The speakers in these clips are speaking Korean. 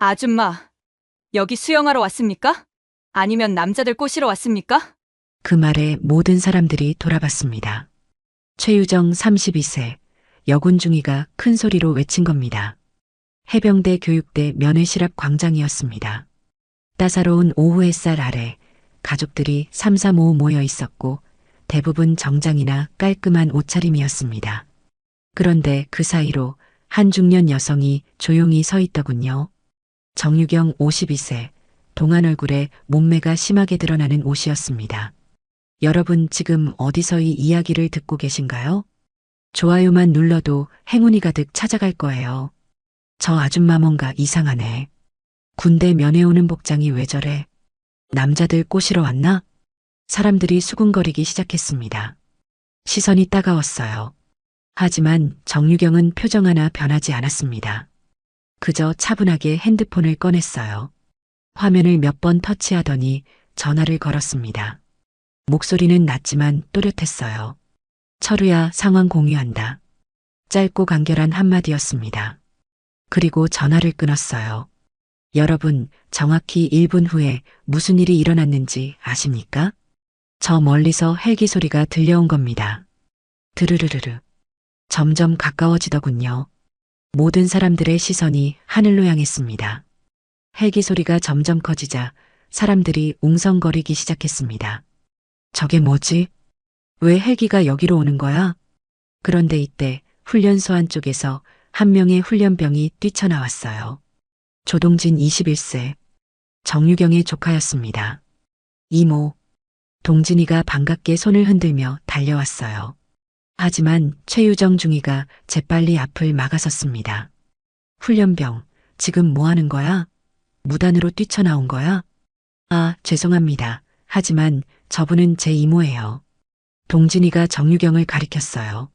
아줌마, 여기 수영하러 왔습니까? 아니면 남자들 꼬시러 왔습니까? 그 말에 모든 사람들이 돌아봤습니다. 최유정 32세, 여군 중위가 큰 소리로 외친 겁니다. 해병대 교육대 면회실앞 광장이었습니다. 따사로운 오후 햇살 아래 가족들이 삼삼오오 모여 있었고 대부분 정장이나 깔끔한 옷차림이었습니다. 그런데 그 사이로 한 중년 여성이 조용히 서 있더군요. 정유경 52세, 동안 얼굴에 몸매가 심하게 드러나는 옷이었습니다. 여러분 지금 어디서 이 이야기를 듣고 계신가요? 좋아요만 눌러도 행운이 가득 찾아갈 거예요. 저 아줌마 뭔가 이상하네. 군대 면회 오는 복장이 왜 저래? 남자들 꼬시러 왔나? 사람들이 수군거리기 시작했습니다. 시선이 따가웠어요. 하지만 정유경은 표정 하나 변하지 않았습니다. 그저 차분하게 핸드폰을 꺼냈어요. 화면을 몇 번 터치하더니 전화를 걸었습니다. 목소리는 낮지만 또렷했어요. 철우야, 상황 공유한다. 짧고 간결한 한마디였습니다. 그리고 전화를 끊었어요. 여러분, 정확히 1분 후에 무슨 일이 일어났는지 아십니까? 저 멀리서 헬기 소리가 들려온 겁니다. 드르르르르. 점점 가까워지더군요. 모든 사람들의 시선이 하늘로 향했습니다. 헬기 소리가 점점 커지자 사람들이 웅성거리기 시작했습니다. 저게 뭐지? 왜 헬기가 여기로 오는 거야? 그런데 이때 훈련소 안쪽에서 한 명의 훈련병이 뛰쳐나왔어요. 조동진 21세, 정유경의 조카였습니다. 이모, 동진이가 반갑게 손을 흔들며 달려왔어요. 하지만 최유정 중위가 재빨리 앞을 막아섰습니다. 훈련병, 지금 뭐 하는 거야? 무단으로 뛰쳐나온 거야? 아, 죄송합니다. 하지만 저분은 제 이모예요. 동진이가 정유경을 가리켰어요.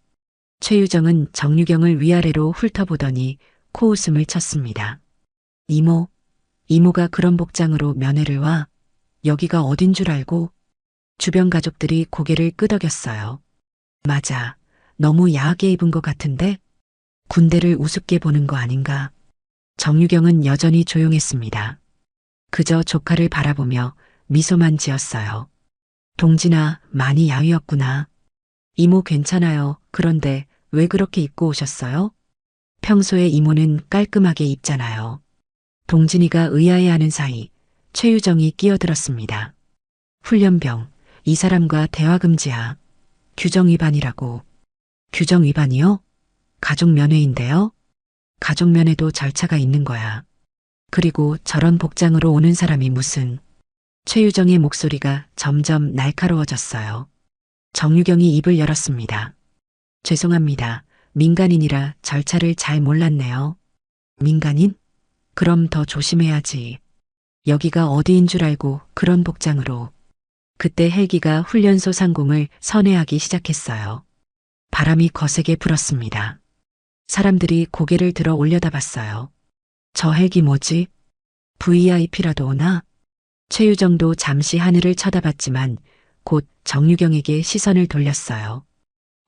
최유정은 정유경을 위아래로 훑어보더니 코웃음을 쳤습니다. 이모, 이모가 그런 복장으로 면회를 와? 여기가 어딘 줄 알고? 주변 가족들이 고개를 끄덕였어요. 맞아. 너무 야하게 입은 것 같은데? 군대를 우습게 보는 거 아닌가? 정유경은 여전히 조용했습니다. 그저 조카를 바라보며 미소만 지었어요. 동진아, 많이 야위었구나. 이모 괜찮아요. 그런데 왜 그렇게 입고 오셨어요? 평소에 이모는 깔끔하게 입잖아요. 동진이가 의아해하는 사이 최유정이 끼어들었습니다. 훈련병, 이 사람과 대화 금지야. 규정 위반이라고. 규정 위반이요? 가족 면회인데요? 가족 면회도 절차가 있는 거야. 그리고 저런 복장으로 오는 사람이 무슨. 최유정의 목소리가 점점 날카로워졌어요. 정유경이 입을 열었습니다. 죄송합니다. 민간인이라 절차를 잘 몰랐네요. 민간인? 그럼 더 조심해야지. 여기가 어디인 줄 알고 그런 복장으로. 그때 헬기가 훈련소 상공을 선회하기 시작했어요. 바람이 거세게 불었습니다. 사람들이 고개를 들어 올려다봤어요. 저 헬기 뭐지? VIP라도 오나? 최유정도 잠시 하늘을 쳐다봤지만 곧 정유경에게 시선을 돌렸어요.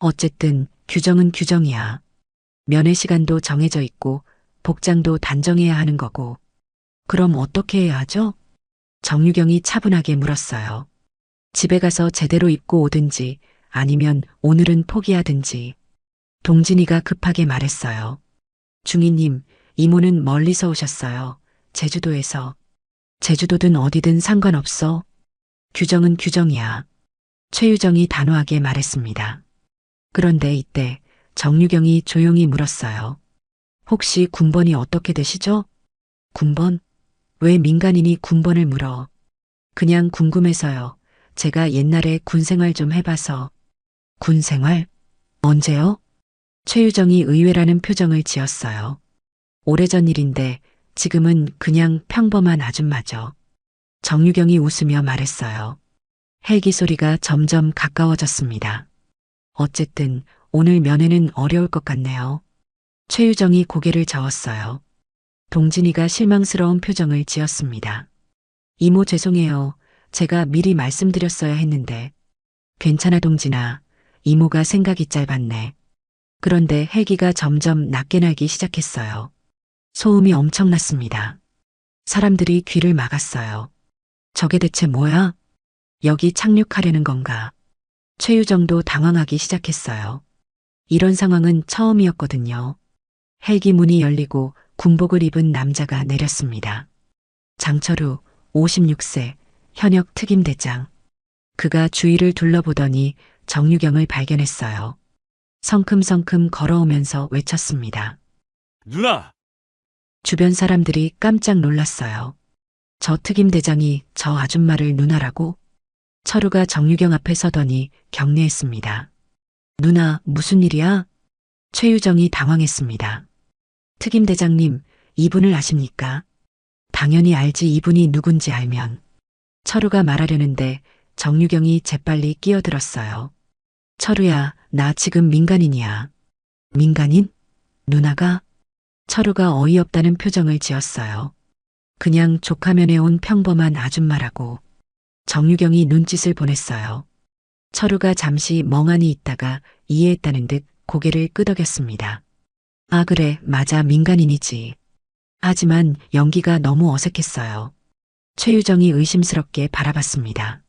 어쨌든 규정은 규정이야. 면회 시간도 정해져 있고 복장도 단정해야 하는 거고. 그럼 어떻게 해야 하죠? 정유경이 차분하게 물었어요. 집에 가서 제대로 입고 오든지 아니면 오늘은 포기하든지. 동진이가 급하게 말했어요. 중위님, 이모는 멀리서 오셨어요. 제주도에서. 제주도든 어디든 상관없어. 규정은 규정이야. 최유정이 단호하게 말했습니다. 그런데 이때 정유경이 조용히 물었어요. 혹시 군번이 어떻게 되시죠? 군번? 왜 민간인이 군번을 물어? 그냥 궁금해서요. 제가 옛날에 군 생활 좀 해봐서. 군 생활? 언제요? 최유정이 의외라는 표정을 지었어요. 오래전 일인데 지금은 그냥 평범한 아줌마죠. 정유경이 웃으며 말했어요. 헬기 소리가 점점 가까워졌습니다. 어쨌든 오늘 면회는 어려울 것 같네요. 최유정이 고개를 저었어요. 동진이가 실망스러운 표정을 지었습니다. 이모 죄송해요. 제가 미리 말씀드렸어야 했는데. 괜찮아 동진아. 이모가 생각이 짧았네. 그런데 헬기가 점점 낮게 날기 시작했어요. 소음이 엄청났습니다. 사람들이 귀를 막았어요. 저게 대체 뭐야? 여기 착륙하려는 건가? 최유정도 당황하기 시작했어요. 이런 상황은 처음이었거든요. 헬기 문이 열리고 군복을 입은 남자가 내렸습니다. 장철우, 56세, 현역 특임대장. 그가 주위를 둘러보더니 정유경을 발견했어요. 성큼성큼 걸어오면서 외쳤습니다. 누나! 주변 사람들이 깜짝 놀랐어요. 저 특임대장이 저 아줌마를 누나라고? 철우가 정유경 앞에 서더니 경례했습니다. 누나, 무슨 일이야? 최유정이 당황했습니다. 특임대장님, 이분을 아십니까? 당연히 알지. 이분이 누군지 알면. 철우가 말하려는데 정유경이 재빨리 끼어들었어요. 철우야, 나 지금 민간인이야. 민간인? 누나가? 철우가 어이없다는 표정을 지었어요. 그냥 조카면에 온 평범한 아줌마라고. 정유경이 눈짓을 보냈어요. 철우가 잠시 멍하니 있다가 이해했다는 듯 고개를 끄덕였습니다. 아, 그래, 맞아, 민간인이지. 하지만 연기가 너무 어색했어요. 최유정이 의심스럽게 바라봤습니다.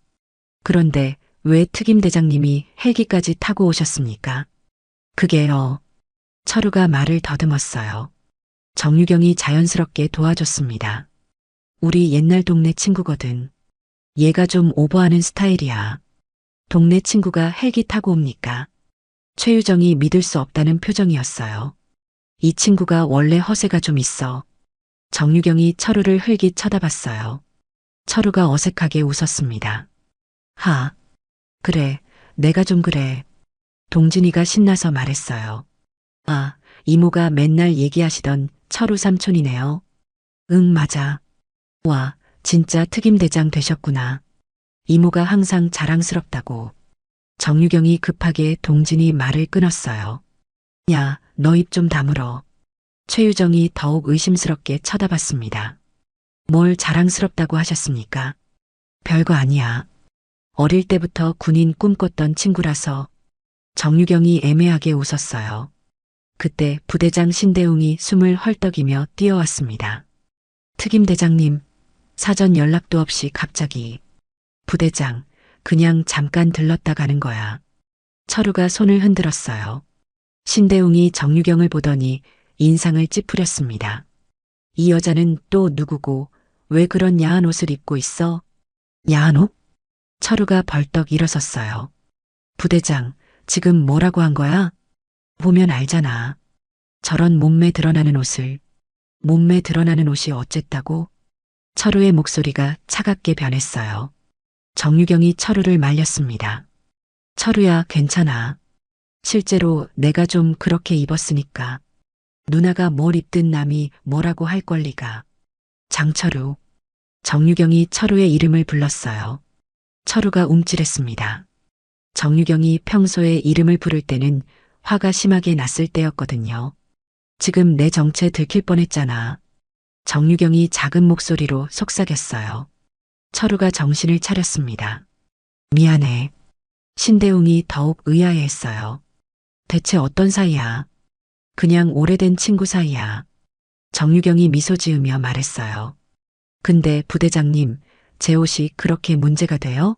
그런데 왜 특임대장님이 헬기까지 타고 오셨습니까? 그게요. 철우가 말을 더듬었어요. 정유경이 자연스럽게 도와줬습니다. 우리 옛날 동네 친구거든. 얘가 좀 오버하는 스타일이야. 동네 친구가 헬기 타고 옵니까? 최유정이 믿을 수 없다는 표정이었어요. 이 친구가 원래 허세가 좀 있어. 정유경이 철우를 흘깃 쳐다봤어요. 철우가 어색하게 웃었습니다. 하, 그래, 내가 좀 그래. 동진이가 신나서 말했어요. 아, 이모가 맨날 얘기하시던 철우 삼촌이네요. 응, 맞아. 와, 진짜 특임대장 되셨구나. 이모가 항상 자랑스럽다고. 정유경이 급하게 동진이 말을 끊었어요. 야, 너 입 좀 다물어. 최유정이 더욱 의심스럽게 쳐다봤습니다. 뭘 자랑스럽다고 하셨습니까? 별거 아니야. 어릴 때부터 군인 꿈꿨던 친구라서. 정유경이 애매하게 웃었어요. 그때 부대장 신대웅이 숨을 헐떡이며 뛰어왔습니다. 특임대장님, 사전 연락도 없이 갑자기. 부대장, 그냥 잠깐 들렀다 가는 거야. 철우가 손을 흔들었어요. 신대웅이 정유경을 보더니 인상을 찌푸렸습니다. 이 여자는 또 누구고 왜 그런 야한 옷을 입고 있어? 야한 옷? 철우가 벌떡 일어섰어요. 부대장, 지금 뭐라고 한 거야? 보면 알잖아. 저런 몸매 드러나는 옷을. 몸매 드러나는 옷이 어쨌다고? 철우의 목소리가 차갑게 변했어요. 정유경이 철우를 말렸습니다. 철우야, 괜찮아. 실제로 내가 좀 그렇게 입었으니까. 누나가 뭘 입든 남이 뭐라고 할 권리가. 장철우. 정유경이 철우의 이름을 불렀어요. 철우가 움찔했습니다. 정유경이 평소에 이름을 부를 때는 화가 심하게 났을 때였거든요. 지금 내 정체 들킬 뻔했잖아. 정유경이 작은 목소리로 속삭였어요. 철우가 정신을 차렸습니다. 미안해. 신대웅이 더욱 의아해했어요. 대체 어떤 사이야? 그냥 오래된 친구 사이야. 정유경이 미소 지으며 말했어요. 근데 부대장님, 제 옷이 그렇게 문제가 돼요?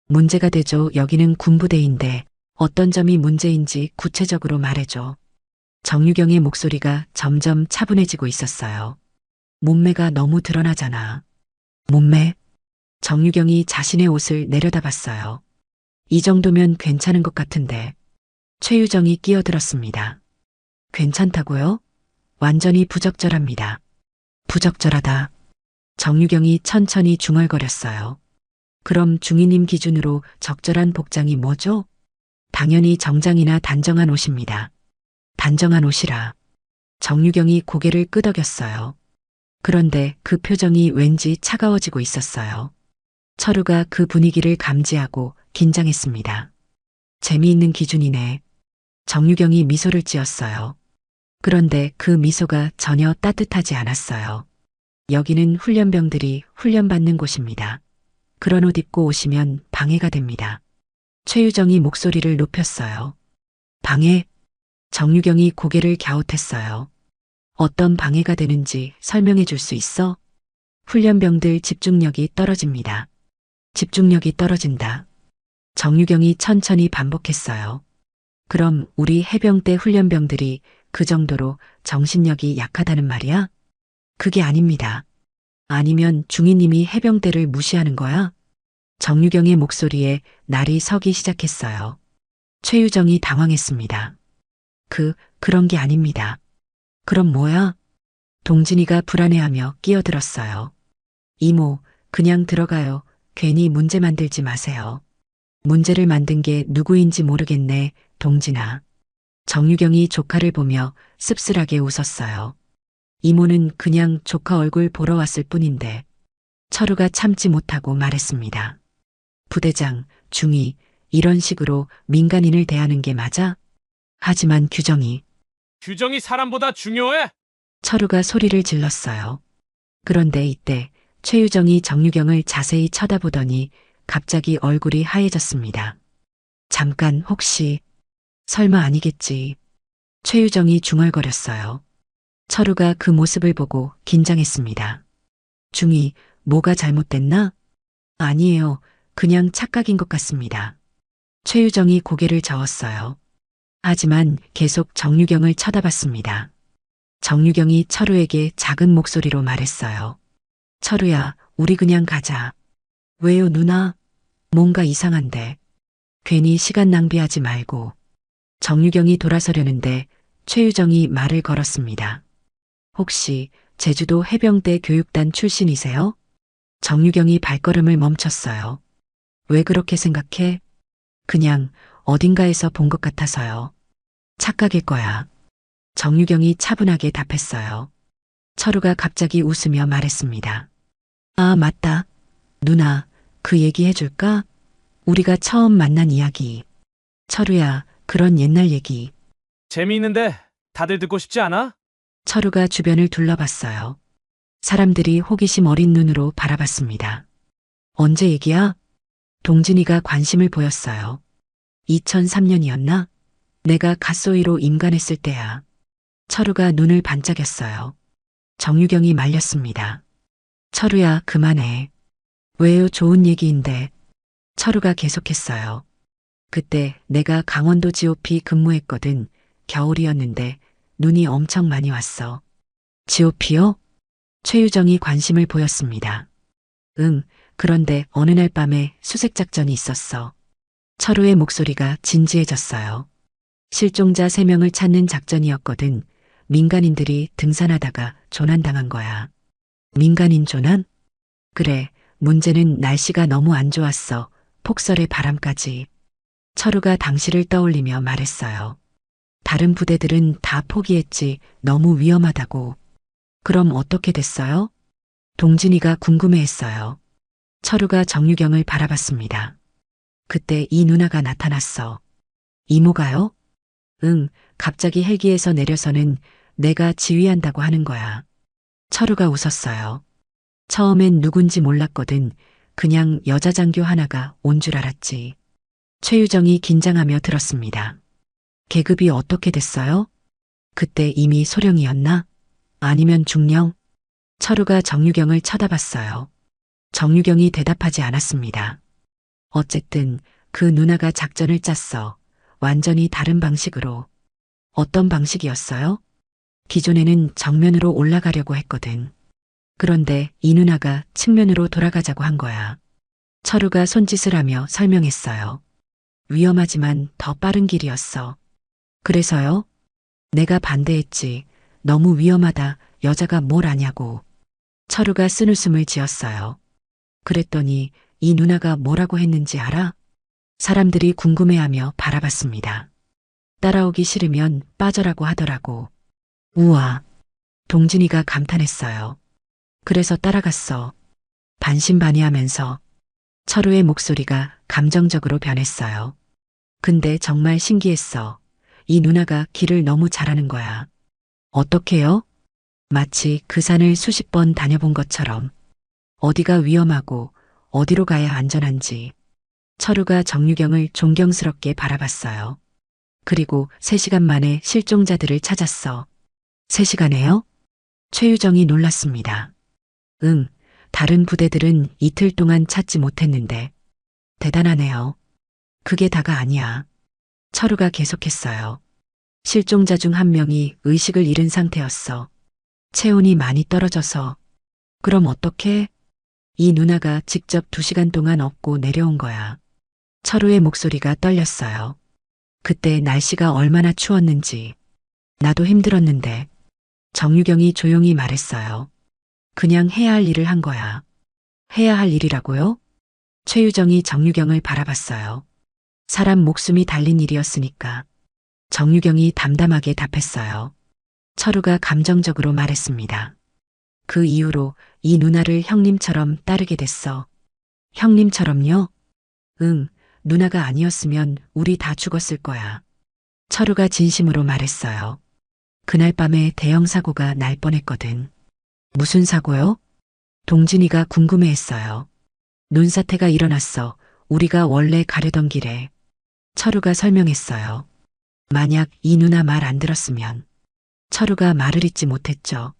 문제가 되죠. 여기는 군부대인데 어떤 점이 문제인지 구체적으로 말해줘. 정유경의 목소리가 점점 차분해지고 있었어요. 몸매가 너무 드러나잖아. 몸매? 정유경이 자신의 옷을 내려다봤어요. 이 정도면 괜찮은 것 같은데. 최유정이 끼어들었습니다. 괜찮다고요? 완전히 부적절합니다. 부적절하다. 정유경이 천천히 중얼거렸어요. 그럼 중이님 기준으로 적절한 복장이 뭐죠? 당연히 정장이나 단정한 옷입니다. 단정한 옷이라. 정유경이 고개를 끄덕였어요. 그런데 그 표정이 왠지 차가워지고 있었어요. 철우가 그 분위기를 감지하고 긴장했습니다. 재미있는 기준이네. 정유경이 미소를 지었어요. 그런데 그 미소가 전혀 따뜻하지 않았어요. 여기는 훈련병들이 훈련받는 곳입니다. 그런 옷 입고 오시면 방해가 됩니다. 최유정이 목소리를 높였어요. 방해? 정유경이 고개를 갸웃했어요. 어떤 방해가 되는지 설명해 줄 수 있어? 훈련병들 집중력이 떨어집니다. 집중력이 떨어진다. 정유경이 천천히 반복했어요. 그럼 우리 해병대 훈련병들이 그 정도로 정신력이 약하다는 말이야? 그게 아닙니다. 아니면 중위님이 해병대를 무시하는 거야? 정유경의 목소리에 날이 서기 시작했어요. 최유정이 당황했습니다. 그런 게 아닙니다. 그럼 뭐야? 동진이가 불안해하며 끼어들었어요. 이모, 그냥 들어가요. 괜히 문제 만들지 마세요. 문제를 만든 게 누구인지 모르겠네, 동진아. 정유경이 조카를 보며 씁쓸하게 웃었어요. 이모는 그냥 조카 얼굴 보러 왔을 뿐인데. 철우가 참지 못하고 말했습니다. 부대장, 중위, 이런 식으로 민간인을 대하는 게 맞아? 하지만 규정이 사람보다 중요해? 철우가 소리를 질렀어요. 그런데 이때 최유정이 정유경을 자세히 쳐다보더니 갑자기 얼굴이 하얘졌습니다. 잠깐 혹시 설마 아니겠지. 최유정이 중얼거렸어요. 철우가 그 모습을 보고 긴장했습니다. 중위, 뭐가 잘못됐나? 아니에요. 그냥 착각인 것 같습니다. 최유정이 고개를 저었어요. 하지만 계속 정유경을 쳐다봤습니다. 정유경이 철우에게 작은 목소리로 말했어요. 철우야, 우리 그냥 가자. 왜요, 누나? 뭔가 이상한데. 괜히 시간 낭비하지 말고. 정유경이 돌아서려는데 최유정이 말을 걸었습니다. 혹시 제주도 해병대 교육단 출신이세요? 정유경이 발걸음을 멈췄어요. 왜 그렇게 생각해? 그냥 어딘가에서 본 것 같아서요. 착각일 거야. 정유경이 차분하게 답했어요. 철우가 갑자기 웃으며 말했습니다. 아, 맞다. 누나, 그 얘기 해줄까? 우리가 처음 만난 이야기. 철우야, 그런 옛날 얘기. 재미있는데 다들 듣고 싶지 않아? 철우가 주변을 둘러봤어요. 사람들이 호기심 어린 눈으로 바라봤습니다. 언제 얘기야? 동진이가 관심을 보였어요. 2003년이었나? 내가 갓소이로 임관했을 때야. 철우가 눈을 반짝였어요. 정유경이 말렸습니다. 철우야, 그만해. 왜요? 좋은 얘기인데. 철우가 계속했어요. 그때 내가 강원도 GOP 근무했거든. 겨울이었는데 눈이 엄청 많이 왔어. GOP요? 최유정이 관심을 보였습니다. 응, 그런데 어느 날 밤에 수색작전이 있었어. 철우의 목소리가 진지해졌어요. 실종자 3명을 찾는 작전이었거든. 민간인들이 등산하다가 조난당한 거야. 민간인 조난? 그래, 문제는 날씨가 너무 안 좋았어. 폭설에 바람까지. 철우가 당시를 떠올리며 말했어요. 다른 부대들은 다 포기했지. 너무 위험하다고. 그럼 어떻게 됐어요? 동진이가 궁금해했어요. 철우가 정유경을 바라봤습니다. 그때 이 누나가 나타났어. 이모가요? 응, 갑자기 헬기에서 내려서는 내가 지휘한다고 하는 거야. 철우가 웃었어요. 처음엔 누군지 몰랐거든. 그냥 여자 장교 하나가 온 줄 알았지. 최유정이 긴장하며 들었습니다. 계급이 어떻게 됐어요? 그때 이미 소령이었나? 아니면 중령? 철우가 정유경을 쳐다봤어요. 정유경이 대답하지 않았습니다. 어쨌든 그 누나가 작전을 짰어. 완전히 다른 방식으로. 어떤 방식이었어요? 기존에는 정면으로 올라가려고 했거든. 그런데 이 누나가 측면으로 돌아가자고 한 거야. 철우가 손짓을 하며 설명했어요. 위험하지만 더 빠른 길이었어. 그래서요? 내가 반대했지. 너무 위험하다. 여자가 뭘 아냐고. 철우가 쓴웃음을 지었어요. 그랬더니 이 누나가 뭐라고 했는지 알아? 사람들이 궁금해하며 바라봤습니다. 따라오기 싫으면 빠져라고 하더라고. 우와. 동진이가 감탄했어요. 그래서 따라갔어. 반신반의하면서. 철우의 목소리가 감정적으로 변했어요. 근데 정말 신기했어. 이 누나가 길을 너무 잘하는 거야. 어떻게요? 마치 그 산을 수십 번 다녀본 것처럼. 어디가 위험하고 어디로 가야 안전한지. 철우가 정유경을 존경스럽게 바라봤어요. 그리고 3시간 만에 실종자들을 찾았어. 3시간에요? 최유정이 놀랐습니다. 응, 다른 부대들은 이틀 동안 찾지 못했는데 대단하네요. 그게 다가 아니야. 철우가 계속했어요. 실종자 중 한 명이 의식을 잃은 상태였어. 체온이 많이 떨어져서. 그럼 어떡해? 이 누나가 직접 2시간 동안 업고 내려온 거야. 철우의 목소리가 떨렸어요. 그때 날씨가 얼마나 추웠는지. 나도 힘들었는데. 정유경이 조용히 말했어요. 그냥 해야 할 일을 한 거야. 해야 할 일이라고요? 최유정이 정유경을 바라봤어요. 사람 목숨이 달린 일이었으니까. 정유경이 담담하게 답했어요. 철우가 감정적으로 말했습니다. 그 이후로 이 누나를 형님처럼 따르게 됐어. 형님처럼요? 응, 누나가 아니었으면 우리 다 죽었을 거야. 철우가 진심으로 말했어요. 그날 밤에 대형 사고가 날 뻔했거든. 무슨 사고요? 동진이가 궁금해했어요. 눈사태가 일어났어. 우리가 원래 가려던 길에. 철우가 설명했어요. 만약 이 누나 말 안 들었으면. 철우가 말을 잇지 못했죠.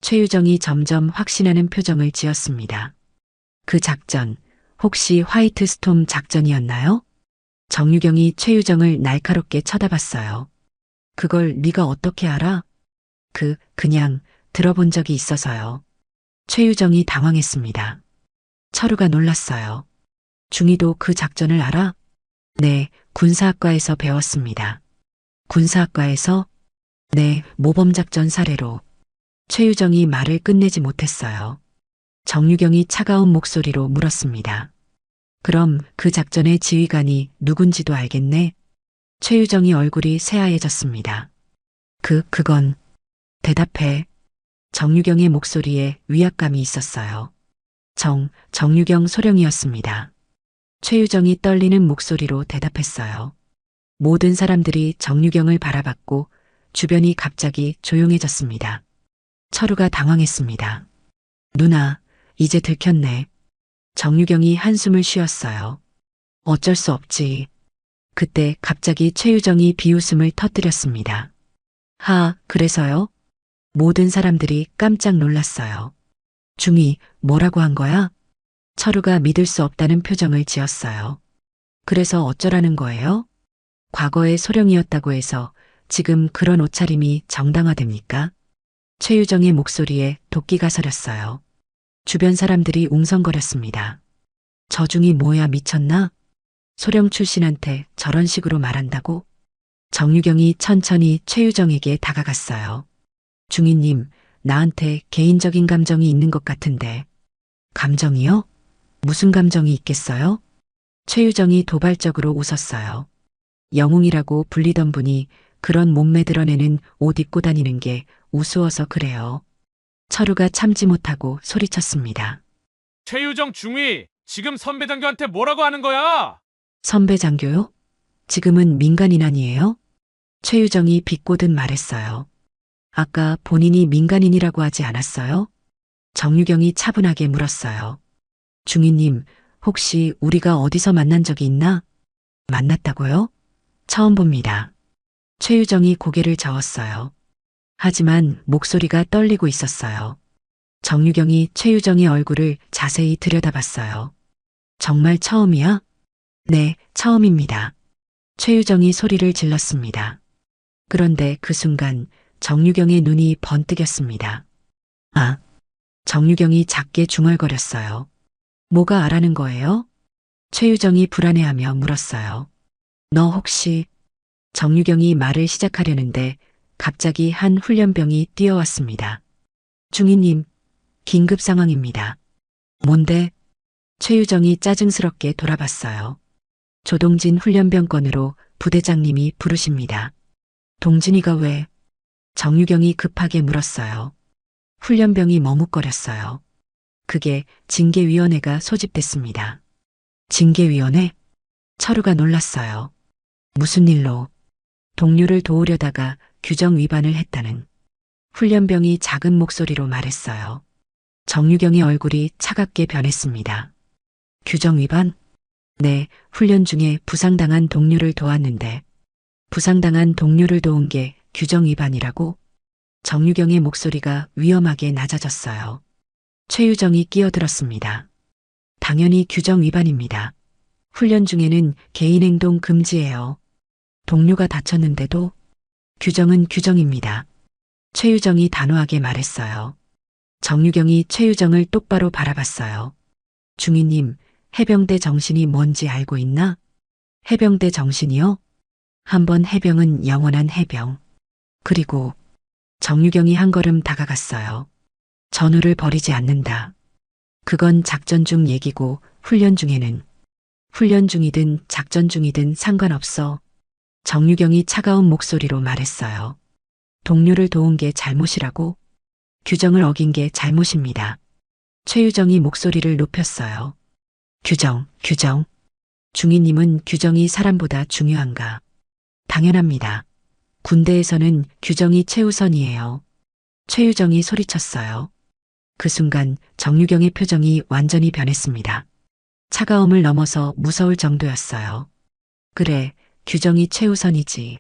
최유정이 점점 확신하는 표정을 지었습니다. 그 작전, 혹시 화이트 스톰 작전이었나요? 정유경이 최유정을 날카롭게 쳐다봤어요. 그걸 네가 어떻게 알아? 그냥 들어본 적이 있어서요. 최유정이 당황했습니다. 철우가 놀랐어요. 중이도 그 작전을 알아? 네, 군사학과에서 배웠습니다. 군사학과에서? 네, 모범작전 사례로. 최유정이 말을 끝내지 못했어요. 정유경이 차가운 목소리로 물었습니다. 그럼 그 작전의 지휘관이 누군지도 알겠네? 최유정이 얼굴이 새하얘졌습니다. 그건. 대답해. 정유경의 목소리에 위압감이 있었어요. 정유경 소령이었습니다. 최유정이 떨리는 목소리로 대답했어요. 모든 사람들이 정유경을 바라봤고 주변이 갑자기 조용해졌습니다. 철우가 당황했습니다. 누나, 이제 들켰네. 정유경이 한숨을 쉬었어요. 어쩔 수 없지. 그때 갑자기 최유정이 비웃음을 터뜨렸습니다. 그래서요? 모든 사람들이 깜짝 놀랐어요. 중이 뭐라고 한 거야? 철우가 믿을 수 없다는 표정을 지었어요. 그래서 어쩌라는 거예요? 과거의 소령이었다고 해서 지금 그런 옷차림이 정당화됩니까? 최유정의 목소리에 도끼가 서렸어요. 주변 사람들이 웅성거렸습니다. 저 중이 뭐야 미쳤나? 소령 출신한테 저런 식으로 말한다고? 정유경이 천천히 최유정에게 다가갔어요. 중이님, 나한테 개인적인 감정이 있는 것 같은데. 감정이요? 무슨 감정이 있겠어요? 최유정이 도발적으로 웃었어요. 영웅이라고 불리던 분이 그런 몸매 드러내는 옷 입고 다니는 게 우스워서 그래요. 철우가 참지 못하고 소리쳤습니다. 최유정 중위, 지금 선배 장교한테 뭐라고 하는 거야? 선배 장교요? 지금은 민간인 아니에요? 최유정이 비꼬듯 말했어요. 아까 본인이 민간인이라고 하지 않았어요? 정유경이 차분하게 물었어요. 중위님, 혹시 우리가 어디서 만난 적이 있나? 만났다고요? 처음 봅니다. 최유정이 고개를 저었어요. 하지만 목소리가 떨리고 있었어요. 정유경이 최유정의 얼굴을 자세히 들여다봤어요. 정말 처음이야? 네, 처음입니다. 최유정이 소리를 질렀습니다. 그런데 그 순간 정유경의 눈이 번뜩였습니다. 정유경이 작게 중얼거렸어요. 뭐가 아라는 거예요? 최유정이 불안해하며 물었어요. 너 혹시... 정유경이 말을 시작하려는데 갑자기 한 훈련병이 뛰어왔습니다. 중위님, 긴급 상황입니다. 뭔데? 최유정이 짜증스럽게 돌아봤어요. 조동진 훈련병권으로 부대장님이 부르십니다. 동진이가 왜? 정유경이 급하게 물었어요. 훈련병이 머뭇거렸어요. 그게 징계위원회가 소집됐습니다. 징계위원회? 철우가 놀랐어요. 무슨 일로? 동료를 도우려다가 규정 위반을 했다는. 훈련병이 작은 목소리로 말했어요. 정유경의 얼굴이 차갑게 변했습니다. 규정 위반? 네, 훈련 중에 부상당한 동료를 도왔는데 부상당한 동료를 도운 게 규정 위반이라고? 정유경의 목소리가 위험하게 낮아졌어요. 최유정이 끼어들었습니다. 당연히 규정 위반입니다. 훈련 중에는 개인행동 금지예요. 동료가 다쳤는데도 규정은 규정입니다. 최유정이 단호하게 말했어요. 정유경이 최유정을 똑바로 바라봤어요. 중위님, 해병대 정신이 뭔지 알고 있나? 해병대 정신이요? 한번 해병은 영원한 해병. 그리고 정유경이 한 걸음 다가갔어요. 전우를 버리지 않는다. 그건 작전 중 얘기고 훈련 중에는 훈련 중이든 작전 중이든 상관없어. 정유경이 차가운 목소리로 말했어요. 동료를 도운 게 잘못이라고? 규정을 어긴 게 잘못입니다. 최유정이 목소리를 높였어요. 규정. 중위님은 규정이 사람보다 중요한가? 당연합니다. 군대에서는 규정이 최우선이에요. 최유정이 소리쳤어요. 그 순간 정유경의 표정이 완전히 변했습니다. 차가움을 넘어서 무서울 정도였어요. 그래, 규정이 최우선이지.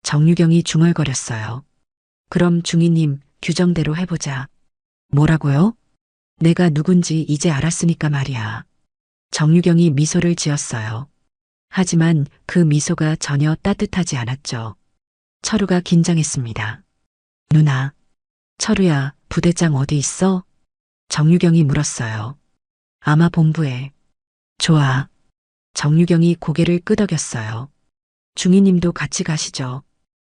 정유경이 중얼거렸어요. 그럼 중위님, 규정대로 해보자. 뭐라고요? 내가 누군지 이제 알았으니까 말이야. 정유경이 미소를 지었어요. 하지만 그 미소가 전혀 따뜻하지 않았죠. 철우가 긴장했습니다. 누나, 철우야, 부대장 어디 있어? 정유경이 물었어요. 아마 본부에. 좋아. 정유경이 고개를 끄덕였어요. 중위님도 같이 가시죠.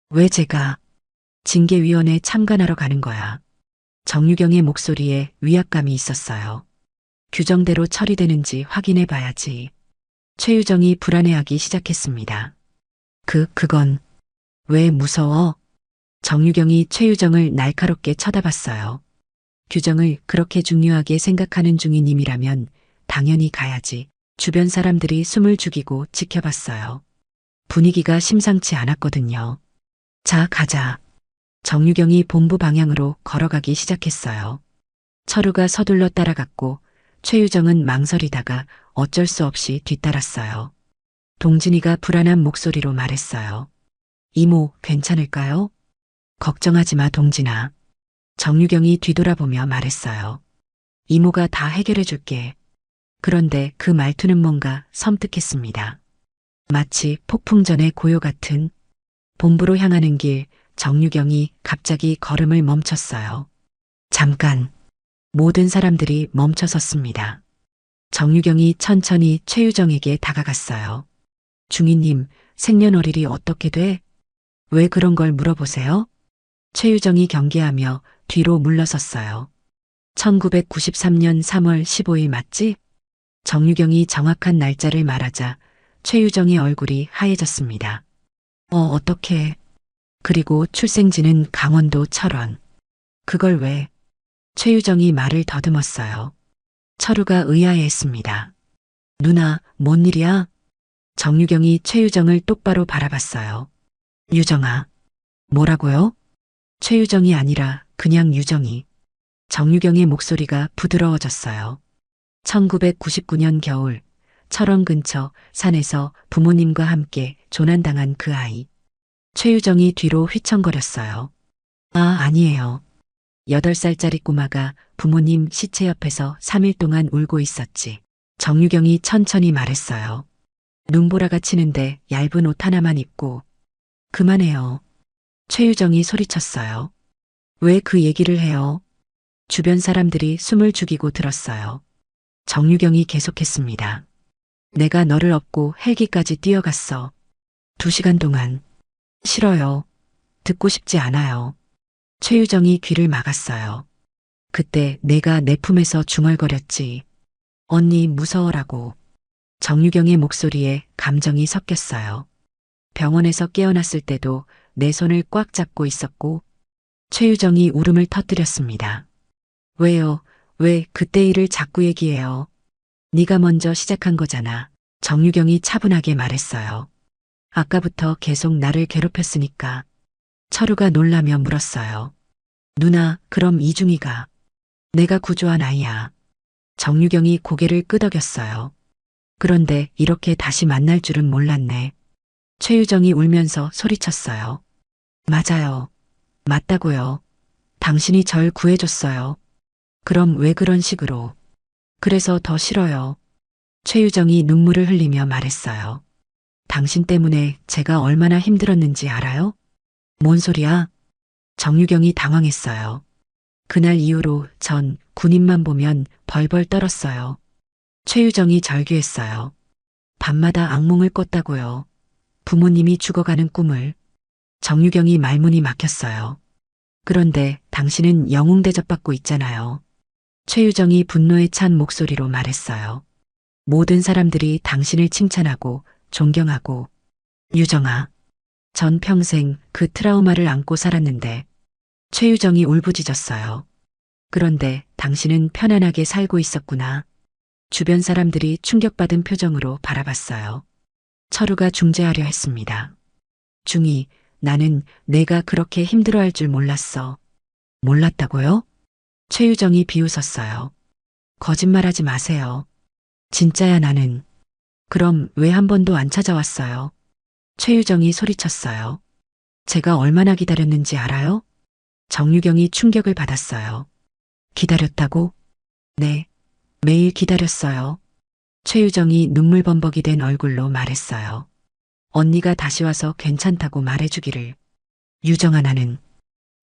왜 제가? 징계위원회 참관하러 가는 거야. 정유경의 목소리에 위압감이 있었어요. 규정대로 처리되는지 확인해 봐야지. 최유정이 불안해하기 시작했습니다. 그건 왜 무서워? 정유경이 최유정을 날카롭게 쳐다봤어요. 규정을 그렇게 중요하게 생각하는 중위님이라면 당연히 가야지. 주변 사람들이 숨을 죽이고 지켜봤어요. 분위기가 심상치 않았거든요. 자, 가자. 정유경이 본부 방향으로 걸어가기 시작했어요. 철우가 서둘러 따라갔고 최유정은 망설이다가 어쩔 수 없이 뒤따랐어요. 동진이가 불안한 목소리로 말했어요. 이모, 괜찮을까요? 걱정하지 마, 동진아. 정유경이 뒤돌아보며 말했어요. 이모가 다 해결해 줄게. 그런데 그 말투는 뭔가 섬뜩했습니다. 마치 폭풍 전의 고요 같은. 본부로 향하는 길, 정유경이 갑자기 걸음을 멈췄어요. 잠깐. 모든 사람들이 멈춰섰습니다. 정유경이 천천히 최유정에게 다가갔어요. 중위님, 생년월일이 어떻게 돼? 왜 그런 걸 물어보세요? 최유정이 경계하며 뒤로 물러섰어요. 1993년 3월 15일 맞지? 정유경이 정확한 날짜를 말하자 최유정의 얼굴이 하얘졌습니다. 어떻게? 그리고 출생지는 강원도 철원. 그걸 왜? 최유정이 말을 더듬었어요. 철우가 의아해했습니다. 누나, 뭔 일이야? 정유경이 최유정을 똑바로 바라봤어요. 유정아. 뭐라고요? 최유정이 아니라 그냥 유정이. 정유경의 목소리가 부드러워졌어요. 1999년 겨울 철원 근처 산에서 부모님과 함께 조난당한 그 아이. 최유정이 뒤로 휘청거렸어요. 아니에요. 8살짜리 꼬마가 부모님 시체 옆에서 3일 동안 울고 있었지. 정유경이 천천히 말했어요. 눈보라가 치는데 얇은 옷 하나만 입고. 그만해요. 최유정이 소리쳤어요. 왜 그 얘기를 해요? 주변 사람들이 숨을 죽이고 들었어요. 정유경이 계속했습니다. 내가 너를 업고 헬기까지 뛰어갔어. 2시간 동안. 싫어요. 듣고 싶지 않아요. 최유정이 귀를 막았어요. 그때 내가 내 품에서 중얼거렸지. 언니 무서워라고. 정유경의 목소리에 감정이 섞였어요. 병원에서 깨어났을 때도 내 손을 꽉 잡고 있었고. 최유정이 울음을 터뜨렸습니다. 왜요? 왜 그때 일을 자꾸 얘기해요? 네가 먼저 시작한 거잖아. 정유경이 차분하게 말했어요. 아까부터 계속 나를 괴롭혔으니까. 철우가 놀라며 물었어요. 누나, 그럼 이중이가 내가 구조한 아이야. 정유경이 고개를 끄덕였어요. 그런데 이렇게 다시 만날 줄은 몰랐네. 최유정이 울면서 소리쳤어요. 맞아요. 맞다고요. 당신이 절 구해줬어요. 그럼 왜 그런 식으로? 그래서 더 싫어요. 최유정이 눈물을 흘리며 말했어요. 당신 때문에 제가 얼마나 힘들었는지 알아요? 뭔 소리야? 정유경이 당황했어요. 그날 이후로 전 군인만 보면 벌벌 떨었어요. 최유정이 절규했어요. 밤마다 악몽을 꿨다고요. 부모님이 죽어가는 꿈을. 정유경이 말문이 막혔어요. 그런데 당신은 영웅 대접받고 있잖아요. 최유정이 분노에 찬 목소리로 말했어요. 모든 사람들이 당신을 칭찬하고 존경하고. 유정아, 전 평생 그 트라우마를 안고 살았는데. 최유정이 울부짖었어요. 그런데 당신은 편안하게 살고 있었구나. 주변 사람들이 충격받은 표정으로 바라봤어요. 철우가 중재하려 했습니다. 중이, 나는 내가 그렇게 힘들어할 줄 몰랐어. 몰랐다고요? 최유정이 비웃었어요. 거짓말하지 마세요. 진짜야 나는. 그럼 왜 한 번도 안 찾아왔어요? 최유정이 소리쳤어요. 제가 얼마나 기다렸는지 알아요? 정유경이 충격을 받았어요. 기다렸다고? 네, 매일 기다렸어요. 최유정이 눈물범벅이 된 얼굴로 말했어요. 언니가 다시 와서 괜찮다고 말해주기를. 유정아 나는.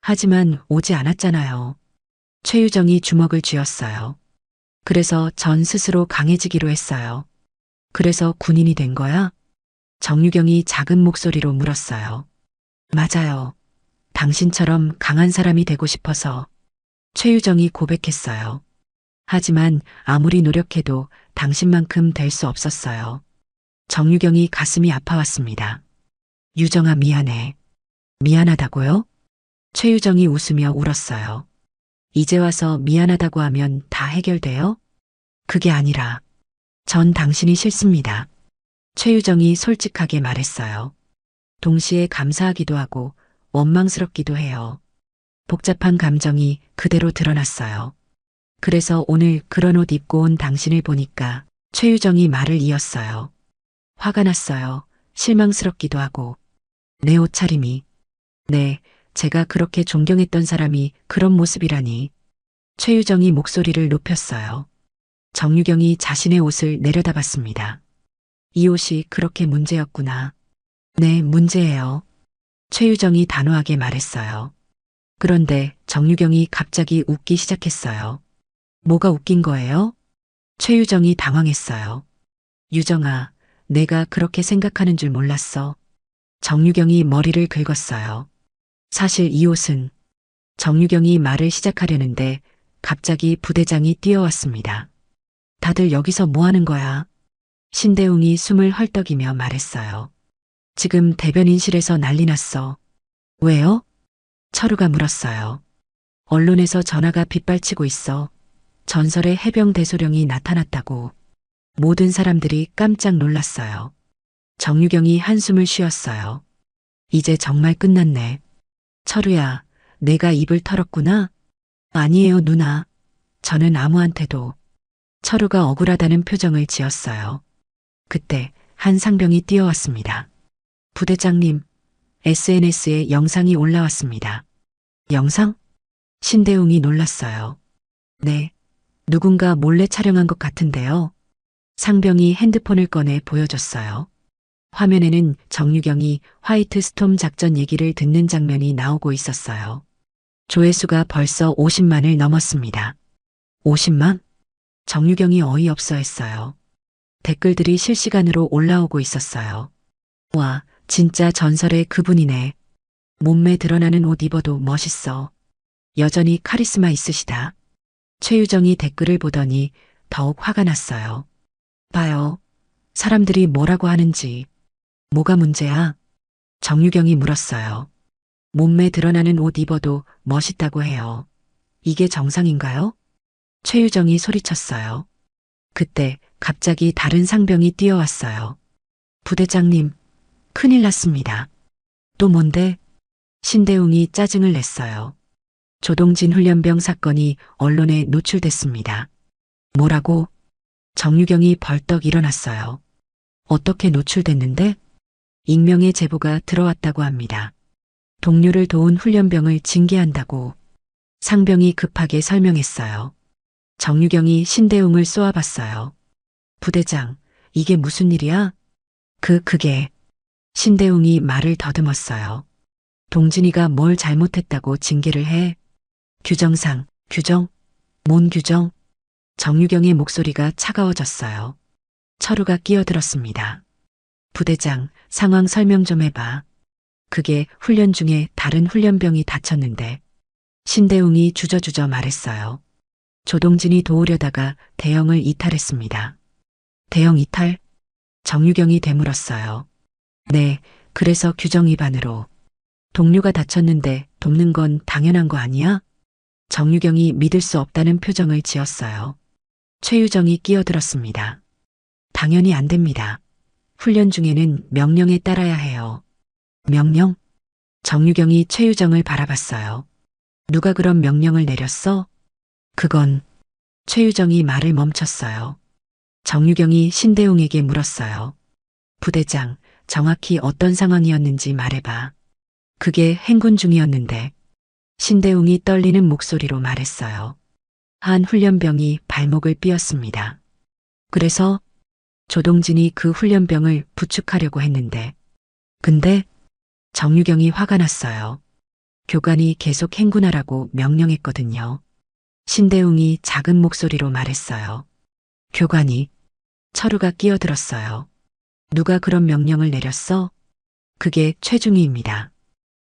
하지만 오지 않았잖아요. 최유정이 주먹을 쥐었어요. 그래서 전 스스로 강해지기로 했어요. 그래서 군인이 된 거야? 정유경이 작은 목소리로 물었어요. 맞아요. 당신처럼 강한 사람이 되고 싶어서. 최유정이 고백했어요. 하지만 아무리 노력해도 당신만큼 될 수 없었어요. 정유경이 가슴이 아파왔습니다. 유정아 미안해. 미안하다고요? 최유정이 웃으며 울었어요. 이제 와서 미안하다고 하면 다 해결돼요? 그게 아니라 전 당신이 싫습니다. 최유정이 솔직하게 말했어요. 동시에 감사하기도 하고 원망스럽기도 해요. 복잡한 감정이 그대로 드러났어요. 그래서 오늘 그런 옷 입고 온 당신을 보니까. 최유정이 말을 이었어요. 화가 났어요. 실망스럽기도 하고. 내 옷차림이. 네, 제가 그렇게 존경했던 사람이 그런 모습이라니. 최유정이 목소리를 높였어요. 정유경이 자신의 옷을 내려다봤습니다. 이 옷이 그렇게 문제였구나. 네, 문제예요. 최유정이 단호하게 말했어요. 그런데 정유경이 갑자기 웃기 시작했어요. 뭐가 웃긴 거예요? 최유정이 당황했어요. 유정아, 내가 그렇게 생각하는 줄 몰랐어. 정유경이 머리를 긁었어요. 사실 이 옷은. 정유경이 말을 시작하려는데 갑자기 부대장이 뛰어왔습니다. 다들 여기서 뭐 하는 거야? 신대웅이 숨을 헐떡이며 말했어요. 지금 대변인실에서 난리 났어. 왜요? 철우가 물었어요. 언론에서 전화가 빗발치고 있어. 전설의 해병 대소령이 나타났다고. 모든 사람들이 깜짝 놀랐어요. 정유경이 한숨을 쉬었어요. 이제 정말 끝났네. 철우야, 내가 입을 털었구나? 아니에요, 누나. 저는 아무한테도. 철우가 억울하다는 표정을 지었어요. 그때 한 상병이 뛰어왔습니다. 부대장님, SNS에 영상이 올라왔습니다. 영상? 신대웅이 놀랐어요. 네, 누군가 몰래 촬영한 것 같은데요. 상병이 핸드폰을 꺼내 보여줬어요. 화면에는 정유경이 화이트 스톰 작전 얘기를 듣는 장면이 나오고 있었어요. 조회수가 벌써 50만을 넘었습니다. 50만? 정유경이 어이없어 했어요. 댓글들이 실시간으로 올라오고 있었어요. 와, 진짜 전설의 그분이네. 몸매 드러나는 옷 입어도 멋있어. 여전히 카리스마 있으시다. 최유정이 댓글을 보더니 더욱 화가 났어요. 봐요. 사람들이 뭐라고 하는지. 뭐가 문제야? 정유경이 물었어요. 몸매 드러나는 옷 입어도 멋있다고 해요. 이게 정상인가요? 최유정이 소리쳤어요. 그때 갑자기 다른 상병이 뛰어왔어요. 부대장님, 큰일 났습니다. 또 뭔데? 신대웅이 짜증을 냈어요. 조동진 훈련병 사건이 언론에 노출됐습니다. 뭐라고? 정유경이 벌떡 일어났어요. 어떻게 노출됐는데? 익명의 제보가 들어왔다고 합니다. 동료를 도운 훈련병을 징계한다고. 상병이 급하게 설명했어요. 정유경이 신대웅을 쏘아봤어요. 부대장, 이게 무슨 일이야? 그게. 신대웅이 말을 더듬었어요. 동진이가 뭘 잘못했다고 징계를 해? 규정상, 규정? 뭔 규정? 정유경의 목소리가 차가워졌어요. 철우가 끼어들었습니다. 부대장, 상황 설명 좀 해봐. 그게 훈련 중에 다른 훈련병이 다쳤는데. 신대웅이 주저주저 말했어요. 조동진이 도우려다가 대형을 이탈했습니다. 대형 이탈? 정유경이 되물었어요. 네, 그래서 규정 위반으로. 동료가 다쳤는데 돕는 건 당연한 거 아니야? 정유경이 믿을 수 없다는 표정을 지었어요. 최유정이 끼어들었습니다. 당연히 안 됩니다. 훈련 중에는 명령에 따라야 해요. 명령? 정유경이 최유정을 바라봤어요. 누가 그런 명령을 내렸어? 그건. 최유정이 말을 멈췄어요. 정유경이 신대웅에게 물었어요. 부대장, 정확히 어떤 상황이었는지 말해봐. 그게 행군 중이었는데. 신대웅이 떨리는 목소리로 말했어요. 한 훈련병이 발목을 삐었습니다. 그래서 조동진이 그 훈련병을 부축하려고 했는데. 근데 정유경이 화가 났어요. 교관이 계속 행군하라고 명령했거든요. 신대웅이 작은 목소리로 말했어요. 교관이. 철우가 끼어들었어요. 누가 그런 명령을 내렸어? 그게 최중희입니다.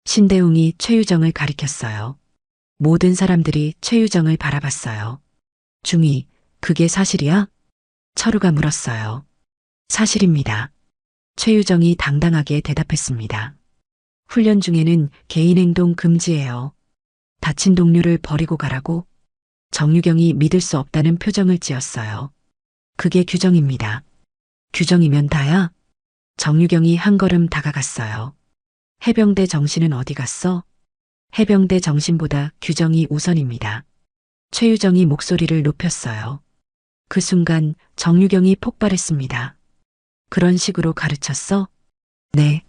신대웅이 최유정을 가리켰어요. 모든 사람들이 최유정을 바라봤어요. 중희, 그게 사실이야? 철우가 물었어요. 사실입니다. 최유정이 당당하게 대답했습니다. 훈련 중에는 개인행동 금지예요. 다친 동료를 버리고 가라고? 정유경이 믿을 수 없다는 표정을 지었어요. 그게 규정입니다. 규정이면 다야? 정유경이 한 걸음 다가갔어요. 해병대 정신은 어디 갔어? 해병대 정신보다 규정이 우선입니다. 최유정이 목소리를 높였어요. 그 순간 정유경이 폭발했습니다. 그런 식으로 가르쳤어? 네.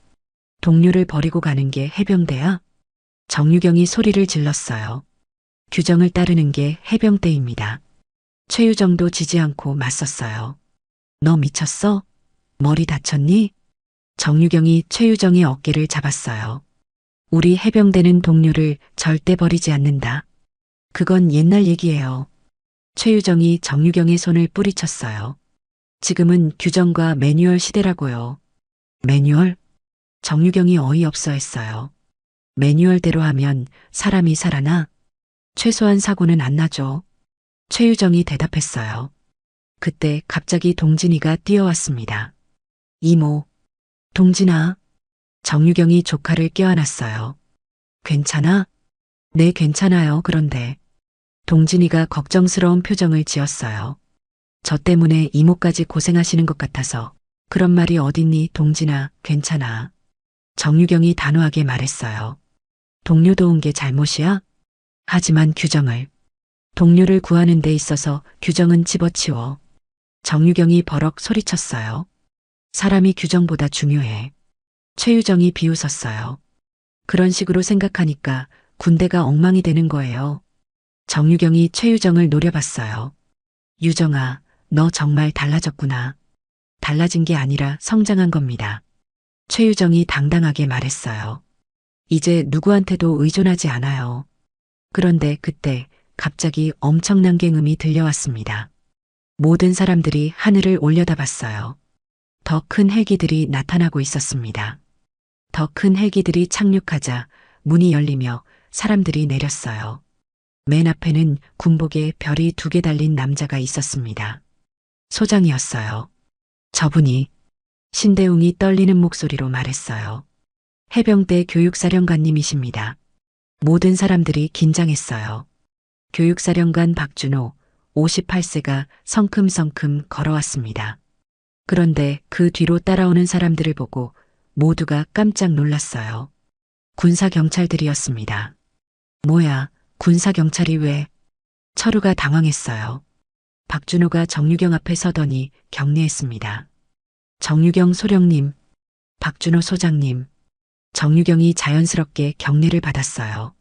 동료를 버리고 가는 게 해병대야? 정유경이 소리를 질렀어요. 규정을 따르는 게 해병대입니다. 최유정도 지지 않고 맞섰어요. 너 미쳤어? 머리 다쳤니? 정유경이 최유정의 어깨를 잡았어요. 우리 해병대는 동료를 절대 버리지 않는다. 그건 옛날 얘기예요. 최유정이 정유경의 손을 뿌리쳤어요. 지금은 규정과 매뉴얼 시대라고요. 매뉴얼? 정유경이 어이없어 했어요. 매뉴얼대로 하면 사람이 살아나? 최소한 사고는 안 나죠. 최유정이 대답했어요. 그때 갑자기 동진이가 뛰어왔습니다. 이모. 동진아. 정유경이 조카를 껴안았어요. 괜찮아? 네, 괜찮아요. 그런데. 동진이가 걱정스러운 표정을 지었어요. 저 때문에 이모까지 고생하시는 것 같아서. 그런 말이 어딨니, 동진아, 괜찮아. 정유경이 단호하게 말했어요. 동료 도운 게 잘못이야? 하지만 규정을. 동료를 구하는 데 있어서 규정은 집어치워. 정유경이 버럭 소리쳤어요. 사람이 규정보다 중요해. 최유정이 비웃었어요. 그런 식으로 생각하니까 군대가 엉망이 되는 거예요. 정유경이 최유정을 노려봤어요. 유정아, 너 정말 달라졌구나. 달라진 게 아니라 성장한 겁니다. 최유정이 당당하게 말했어요. 이제 누구한테도 의존하지 않아요. 그런데 그때 갑자기 엄청난 갱음이 들려왔습니다. 모든 사람들이 하늘을 올려다봤어요. 더 큰 헬기들이 나타나고 있었습니다. 더 큰 헬기들이 착륙하자 문이 열리며 사람들이 내렸어요. 맨 앞에는 군복에 별이 2개 달린 남자가 있었습니다. 소장이었어요. 저분이. 신대웅이 떨리는 목소리로 말했어요. 해병대 교육사령관님이십니다. 모든 사람들이 긴장했어요. 교육사령관 박준호, 58세가 성큼성큼 걸어왔습니다. 그런데 그 뒤로 따라오는 사람들을 보고 모두가 깜짝 놀랐어요. 군사경찰들이었습니다. 뭐야, 군사경찰이 왜? 철우가 당황했어요. 박준호가 정유경 앞에 서더니 격려했습니다. 정유경 소령님, 박준호 소장님. 정유경이 자연스럽게 격려를 받았어요.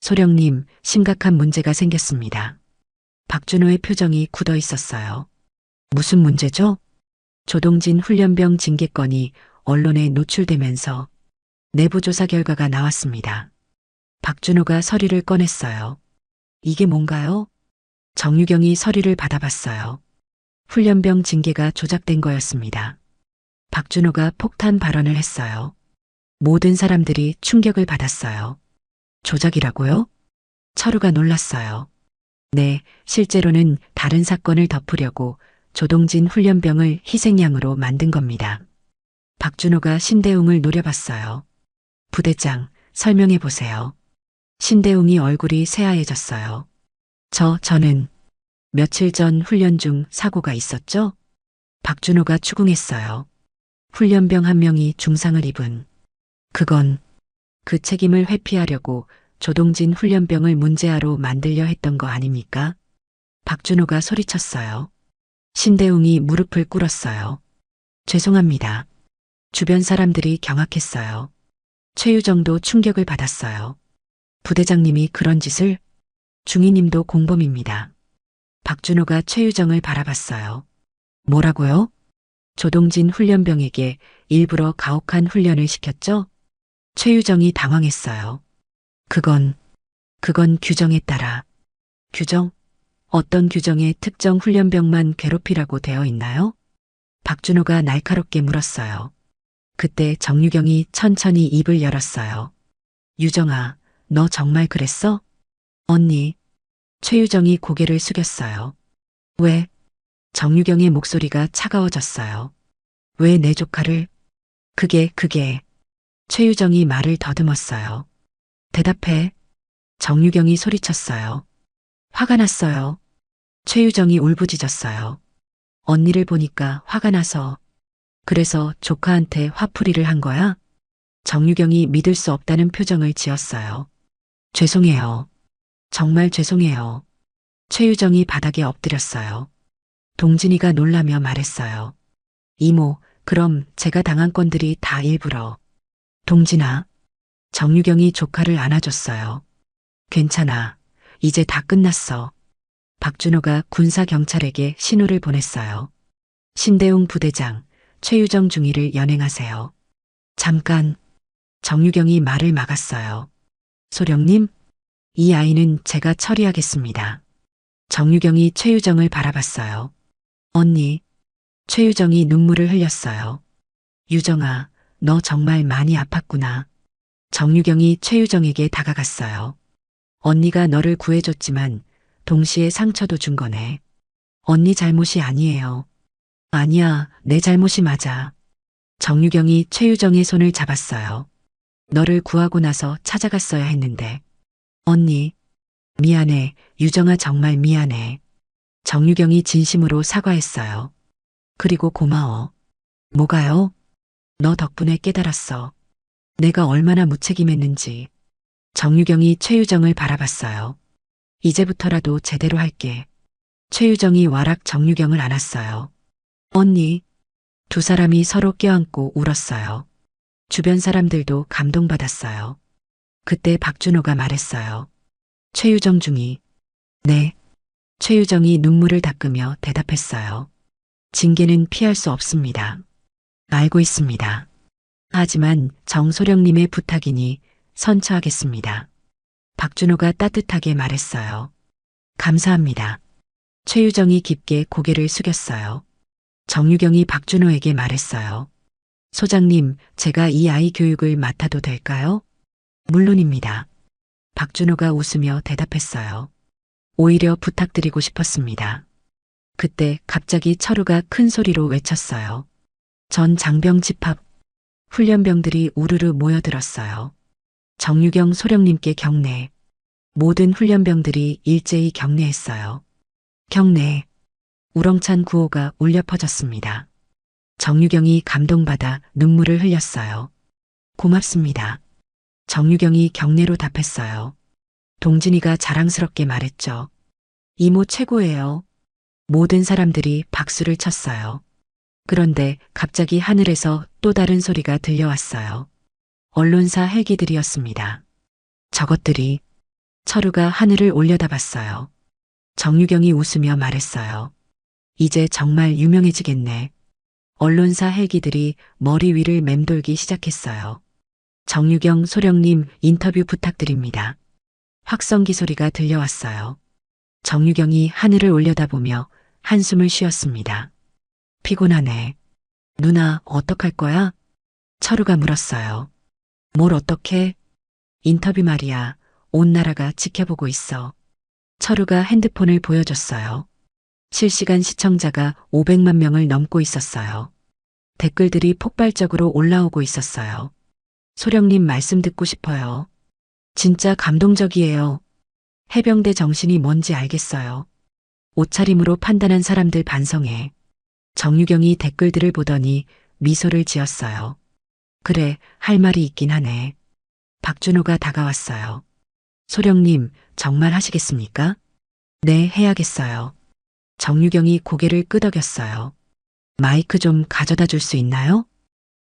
소령님, 심각한 문제가 생겼습니다. 박준호의 표정이 굳어 있었어요. 무슨 문제죠? 조동진 훈련병 징계 건이 언론에 노출되면서 내부 조사 결과가 나왔습니다. 박준호가 서류를 꺼냈어요. 이게 뭔가요? 정유경이 서류를 받아봤어요. 훈련병 징계가 조작된 거였습니다. 박준호가 폭탄 발언을 했어요. 모든 사람들이 충격을 받았어요. 조작이라고요? 철우가 놀랐어요. 네, 실제로는 다른 사건을 덮으려고 조동진 훈련병을 희생양으로 만든 겁니다. 박준호가 신대웅을 노려봤어요. 부대장, 설명해 보세요. 신대웅이 얼굴이 새하얘졌어요. 저는 며칠 전 훈련 중 사고가 있었죠? 박준호가 추궁했어요. 훈련병 한 명이 중상을 입은. 그건 그 책임을 회피하려고 조동진 훈련병을 문제아로 만들려 했던 거 아닙니까? 박준호가 소리쳤어요. 신대웅이 무릎을 꿇었어요. 죄송합니다. 주변 사람들이 경악했어요. 최유정도 충격을 받았어요. 부대장님이 그런 짓을? 중위님도 공범입니다. 박준호가 최유정을 바라봤어요. 뭐라고요? 조동진 훈련병에게 일부러 가혹한 훈련을 시켰죠? 최유정이 당황했어요. 그건 규정에 따라. 규정? 어떤 규정에 특정 훈련병만 괴롭히라고 되어 있나요? 박준호가 날카롭게 물었어요. 그때 정유경이 천천히 입을 열었어요. 유정아, 너 정말 그랬어? 언니. 최유정이 고개를 숙였어요. 왜? 정유경의 목소리가 차가워졌어요. 왜 내 조카를? 그게. 최유정이 말을 더듬었어요. 대답해. 정유경이 소리쳤어요. 화가 났어요. 최유정이 울부짖었어요. 언니를 보니까 화가 나서. 그래서 조카한테 화풀이를 한 거야? 정유경이 믿을 수 없다는 표정을 지었어요. 죄송해요. 정말 죄송해요. 최유정이 바닥에 엎드렸어요. 동진이가 놀라며 말했어요. 이모, 그럼 제가 당한 건들이 다 일부러. 동진아. 정유경이 조카를 안아줬어요. 괜찮아. 이제 다 끝났어. 박준호가 군사경찰에게 신호를 보냈어요. 신대웅 부대장, 최유정 중위를 연행하세요. 잠깐. 정유경이 말을 막았어요. 소령님, 이 아이는 제가 처리하겠습니다. 정유경이 최유정을 바라봤어요. 언니. 최유정이 눈물을 흘렸어요. 유정아, 너 정말 많이 아팠구나. 정유경이 최유정에게 다가갔어요. 언니가 너를 구해줬지만 동시에 상처도 준 거네. 언니 잘못이 아니에요. 아니야, 내 잘못이 맞아. 정유경이 최유정의 손을 잡았어요. 너를 구하고 나서 찾아갔어야 했는데. 언니. 미안해, 유정아 정말 미안해. 정유경이 진심으로 사과했어요. 그리고 고마워. 뭐가요? 너 덕분에 깨달았어. 내가 얼마나 무책임했는지. 정유경이 최유정을 바라봤어요. 이제부터라도 제대로 할게. 최유정이 와락 정유경을 안았어요. 언니. 두 사람이 서로 껴안고 울었어요. 주변 사람들도 감동받았어요. 그때 박준호가 말했어요. 최유정 중위. 네. 최유정이 눈물을 닦으며 대답했어요. 징계는 피할 수 없습니다. 알고 있습니다. 하지만 정소령님의 부탁이니 선처하겠습니다. 박준호가 따뜻하게 말했어요. 감사합니다. 최유정이 깊게 고개를 숙였어요. 정유경이 박준호에게 말했어요. 소장님, 제가 이 아이 교육을 맡아도 될까요? 물론입니다. 박준호가 웃으며 대답했어요. 오히려 부탁드리고 싶었습니다. 그때 갑자기 철우가 큰 소리로 외쳤어요. 전 장병 집합. 훈련병들이 우르르 모여들었어요. 정유경 소령님께 경례. 모든 훈련병들이 일제히 경례했어요. 경례. 우렁찬 구호가 울려 퍼졌습니다. 정유경이 감동받아 눈물을 흘렸어요. 고맙습니다. 정유경이 경례로 답했어요. 동진이가 자랑스럽게 말했죠. 이모 최고예요. 모든 사람들이 박수를 쳤어요. 그런데 갑자기 하늘에서 또 다른 소리가 들려왔어요. 언론사 헬기들이었습니다. 저것들이. 철우가 하늘을 올려다봤어요. 정유경이 웃으며 말했어요. 이제 정말 유명해지겠네. 언론사 헬기들이 머리 위를 맴돌기 시작했어요. 정유경 소령님 인터뷰 부탁드립니다. 확성기 소리가 들려왔어요. 정유경이 하늘을 올려다보며 한숨을 쉬었습니다. 피곤하네. 누나 어떡할 거야? 철우가 물었어요. 뭘 어떡해? 인터뷰 말이야. 온 나라가 지켜보고 있어. 철우가 핸드폰을 보여줬어요. 실시간 시청자가 500만 명을 넘고 있었어요. 댓글들이 폭발적으로 올라오고 있었어요. 소령님 말씀 듣고 싶어요. 진짜 감동적이에요. 해병대 정신이 뭔지 알겠어요. 옷차림으로 판단한 사람들 반성해. 정유경이 댓글들을 보더니 미소를 지었어요. 그래, 할 말이 있긴 하네. 박준호가 다가왔어요. 소령님, 정말 하시겠습니까? 네, 해야겠어요. 정유경이 고개를 끄덕였어요. 마이크 좀 가져다 줄 수 있나요?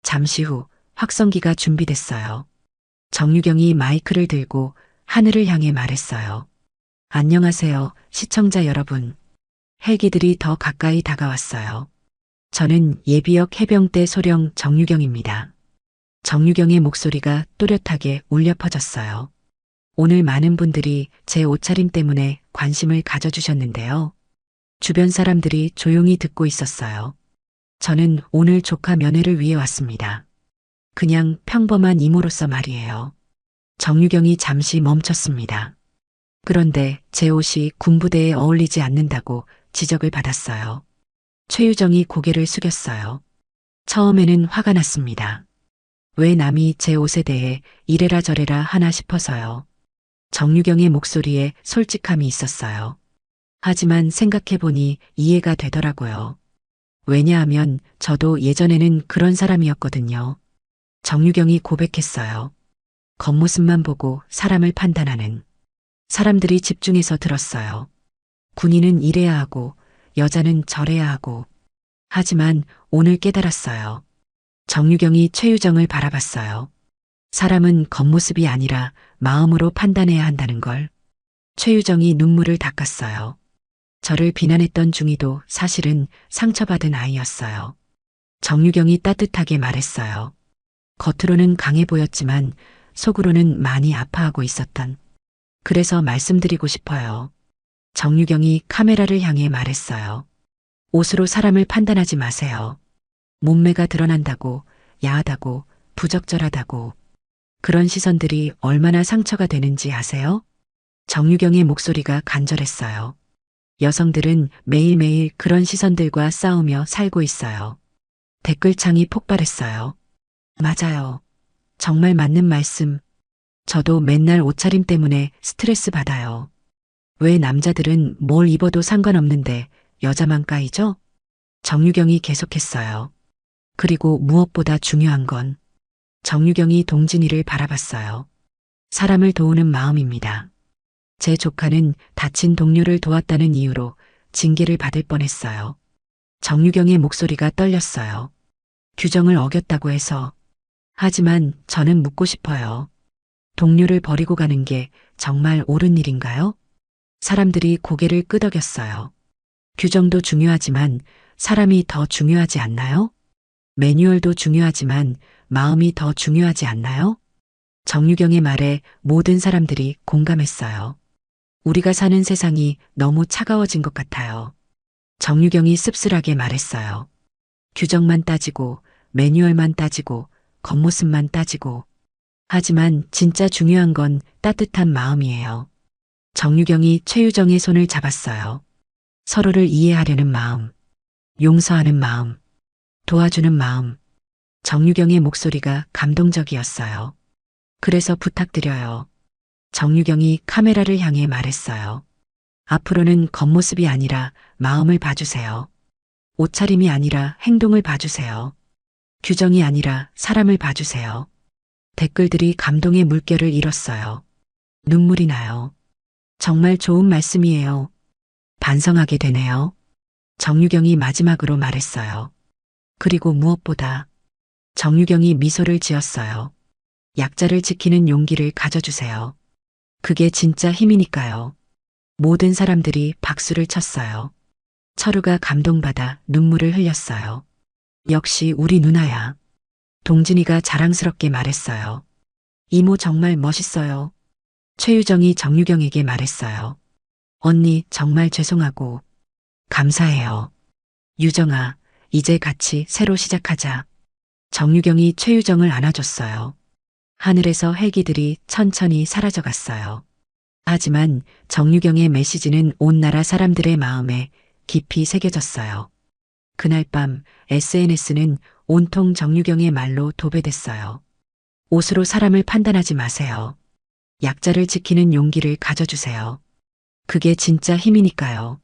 잠시 후 확성기가 준비됐어요. 정유경이 마이크를 들고 하늘을 향해 말했어요. 안녕하세요, 시청자 여러분. 헬기들이 더 가까이 다가왔어요. 저는 예비역 해병대 소령 정유경입니다. 정유경의 목소리가 또렷하게 울려 퍼졌어요. 오늘 많은 분들이 제 옷차림 때문에 관심을 가져주셨는데요. 주변 사람들이 조용히 듣고 있었어요. 저는 오늘 조카 면회를 위해 왔습니다. 그냥 평범한 이모로서 말이에요. 정유경이 잠시 멈췄습니다. 그런데 제 옷이 군부대에 어울리지 않는다고 지적을 받았어요. 최유정이 고개를 숙였어요. 처음에는 화가 났습니다. 왜 남이 제 옷에 대해 이래라 저래라 하나 싶어서요. 정유경의 목소리에 솔직함이 있었어요. 하지만 생각해보니 이해가 되더라고요. 왜냐하면 저도 예전에는 그런 사람이었거든요. 정유경이 고백했어요. 겉모습만 보고 사람을 판단하는. 사람들이 집중해서 들었어요. 군인은 이래야 하고 여자는 저래야 하고. 하지만 오늘 깨달았어요. 정유경이 최유정을 바라봤어요. 사람은 겉모습이 아니라 마음으로 판단해야 한다는 걸. 최유정이 눈물을 닦았어요. 저를 비난했던 중이도 사실은 상처받은 아이였어요. 정유경이 따뜻하게 말했어요. 겉으로는 강해 보였지만 속으로는 많이 아파하고 있었던. 그래서 말씀드리고 싶어요. 정유경이 카메라를 향해 말했어요. 옷으로 사람을 판단하지 마세요. 몸매가 드러난다고, 야하다고, 부적절하다고. 그런 시선들이 얼마나 상처가 되는지 아세요? 정유경의 목소리가 간절했어요. 여성들은 매일매일 그런 시선들과 싸우며 살고 있어요. 댓글창이 폭발했어요. 맞아요. 정말 맞는 말씀. 저도 맨날 옷차림 때문에 스트레스 받아요. 왜 남자들은 뭘 입어도 상관없는데 여자만 까이죠? 정유경이 계속했어요. 그리고 무엇보다 중요한 건 정유경이 동진이를 바라봤어요. 사람을 도우는 마음입니다. 제 조카는 다친 동료를 도왔다는 이유로 징계를 받을 뻔했어요. 정유경의 목소리가 떨렸어요. 규정을 어겼다고 해서. 하지만 저는 묻고 싶어요. 동료를 버리고 가는 게 정말 옳은 일인가요? 사람들이 고개를 끄덕였어요. 규정도 중요하지만 사람이 더 중요하지 않나요? 매뉴얼도 중요하지만 마음이 더 중요하지 않나요? 정유경의 말에 모든 사람들이 공감했어요. 우리가 사는 세상이 너무 차가워진 것 같아요. 정유경이 씁쓸하게 말했어요. 규정만 따지고 매뉴얼만 따지고 겉모습만 따지고. 하지만 진짜 중요한 건 따뜻한 마음이에요. 정유경이 최유정의 손을 잡았어요. 서로를 이해하려는 마음, 용서하는 마음, 도와주는 마음. 정유경의 목소리가 감동적이었어요. 그래서 부탁드려요. 정유경이 카메라를 향해 말했어요. 앞으로는 겉모습이 아니라 마음을 봐주세요. 옷차림이 아니라 행동을 봐주세요. 규정이 아니라 사람을 봐주세요. 댓글들이 감동의 물결을 잃었어요. 눈물이 나요. 정말 좋은 말씀이에요. 반성하게 되네요. 정유경이 마지막으로 말했어요. 그리고 무엇보다 정유경이 미소를 지었어요. 약자를 지키는 용기를 가져주세요. 그게 진짜 힘이니까요. 모든 사람들이 박수를 쳤어요. 철우가 감동받아 눈물을 흘렸어요. 역시 우리 누나야. 동진이가 자랑스럽게 말했어요. 이모 정말 멋있어요. 최유정이 정유경에게 말했어요. 언니 정말 죄송하고 감사해요. 유정아, 이제 같이 새로 시작하자. 정유경이 최유정을 안아줬어요. 하늘에서 헬기들이 천천히 사라져갔어요. 하지만 정유경의 메시지는 온 나라 사람들의 마음에 깊이 새겨졌어요. 그날 밤 SNS는 온통 정유경의 말로 도배됐어요. 옷으로 사람을 판단하지 마세요. 약자를 지키는 용기를 가져주세요. 그게 진짜 힘이니까요.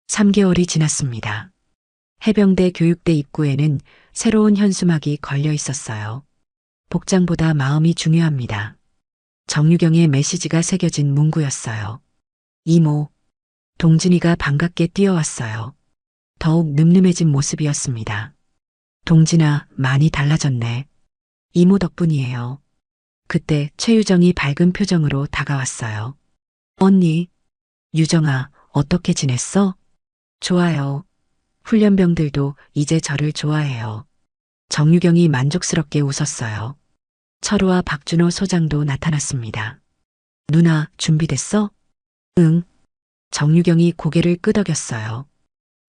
3개월이 지났습니다. 해병대 교육대 입구에는 새로운 현수막이 걸려 있었어요. 복장보다 마음이 중요합니다. 정유경의 메시지가 새겨진 문구였어요. 이모, 동진이가 반갑게 뛰어왔어요. 더욱 늠름해진 모습이었습니다. 동진아, 많이 달라졌네. 이모 덕분이에요. 그때 최유정이 밝은 표정으로 다가왔어요. 언니, 유정아, 어떻게 지냈어? 좋아요. 훈련병들도 이제 저를 좋아해요. 정유경이 만족스럽게 웃었어요. 철우와 박준호 소장도 나타났습니다. 누나, 준비됐어? 응. 정유경이 고개를 끄덕였어요.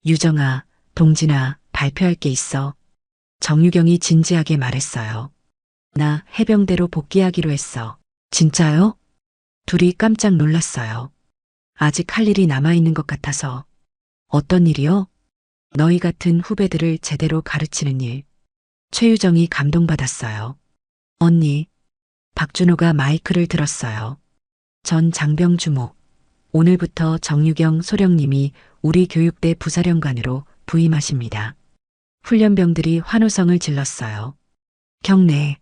유정아, 동진아, 발표할 게 있어. 정유경이 진지하게 말했어요. 나 해병대로 복귀하기로 했어. 진짜요? 둘이 깜짝 놀랐어요. 아직 할 일이 남아있는 것 같아서. 어떤 일이요? 너희 같은 후배들을 제대로 가르치는 일. 최유정이 감동받았어요. 언니, 박준호가 마이크를 들었어요. 전 장병 주목. 오늘부터 정유경 소령님이 우리 교육대 부사령관으로 부임하십니다. 훈련병들이 환호성을 질렀어요. 경례.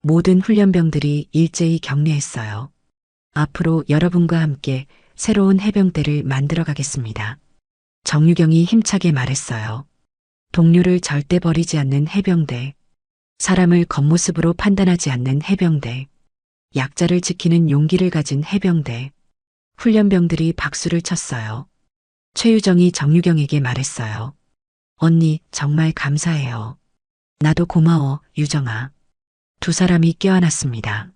모든 훈련병들이 일제히 경례했어요. 앞으로 여러분과 함께 새로운 해병대를 만들어 가겠습니다. 정유경이 힘차게 말했어요. 동료를 절대 버리지 않는 해병대. 사람을 겉모습으로 판단하지 않는 해병대. 약자를 지키는 용기를 가진 해병대. 훈련병들이 박수를 쳤어요. 최유정이 정유경에게 말했어요. 언니, 정말 감사해요. 나도 고마워, 유정아. 두 사람이 껴안았습니다.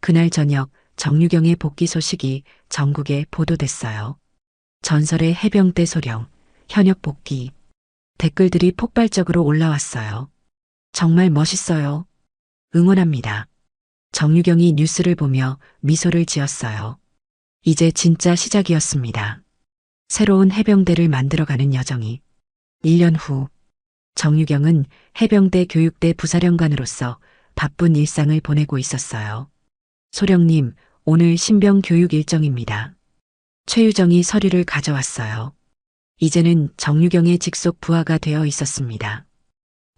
그날 저녁 정유경의 복귀 소식이 전국에 보도됐어요. 전설의 해병대 소령, 현역 복귀. 댓글들이 폭발적으로 올라왔어요. 정말 멋있어요. 응원합니다. 정유경이 뉴스를 보며 미소를 지었어요. 이제 진짜 시작이었습니다. 새로운 해병대를 만들어가는 여정이. 1년 후, 정유경은 해병대 교육대 부사령관으로서 바쁜 일상을 보내고 있었어요. 소령님, 오늘 신병 교육 일정입니다. 최유정이 서류를 가져왔어요. 이제는 정유경의 직속 부하가 되어 있었습니다.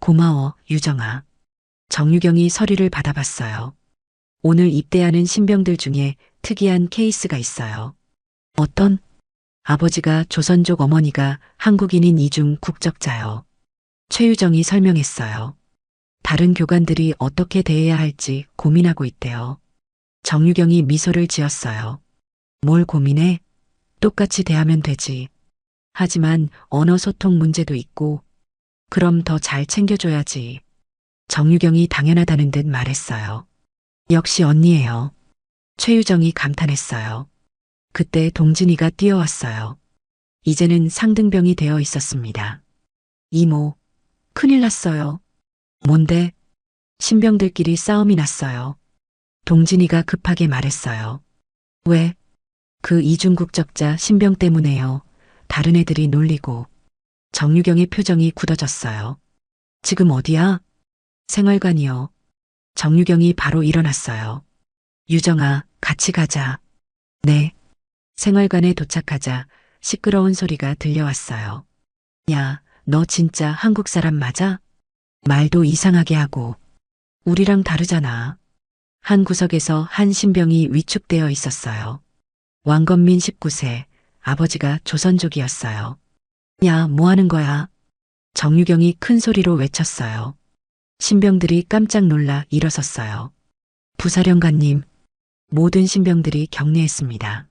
고마워, 유정아. 정유경이 서류를 받아봤어요. 오늘 입대하는 신병들 중에 특이한 케이스가 있어요. 어떤? 아버지가 조선족, 어머니가 한국인인 이중 국적자요. 최유정이 설명했어요. 다른 교관들이 어떻게 대해야 할지 고민하고 있대요. 정유경이 미소를 지었어요. 뭘 고민해? 똑같이 대하면 되지. 하지만 언어 소통 문제도 있고, 그럼 더 잘 챙겨줘야지. 정유경이 당연하다는 듯 말했어요. 역시 언니예요. 최유정이 감탄했어요. 그때 동진이가 뛰어왔어요. 이제는 상등병이 되어 있었습니다. 이모, 큰일 났어요. 뭔데? 신병들끼리 싸움이 났어요. 동진이가 급하게 말했어요. 왜? 그 이중국적자 신병 때문에요. 다른 애들이 놀리고. 정유경의 표정이 굳어졌어요. 지금 어디야? 생활관이요. 정유경이 바로 일어났어요. 유정아, 같이 가자. 네. 생활관에 도착하자 시끄러운 소리가 들려왔어요. 야, 너 진짜 한국 사람 맞아? 말도 이상하게 하고. 우리랑 다르잖아. 한 구석에서 한 신병이 위축되어 있었어요. 왕건민 19세, 아버지가 조선족이었어요. 야, 뭐 하는 거야? 정유경이 큰 소리로 외쳤어요. 신병들이 깜짝 놀라 일어섰어요. 부사령관님, 모든 신병들이 경례했습니다.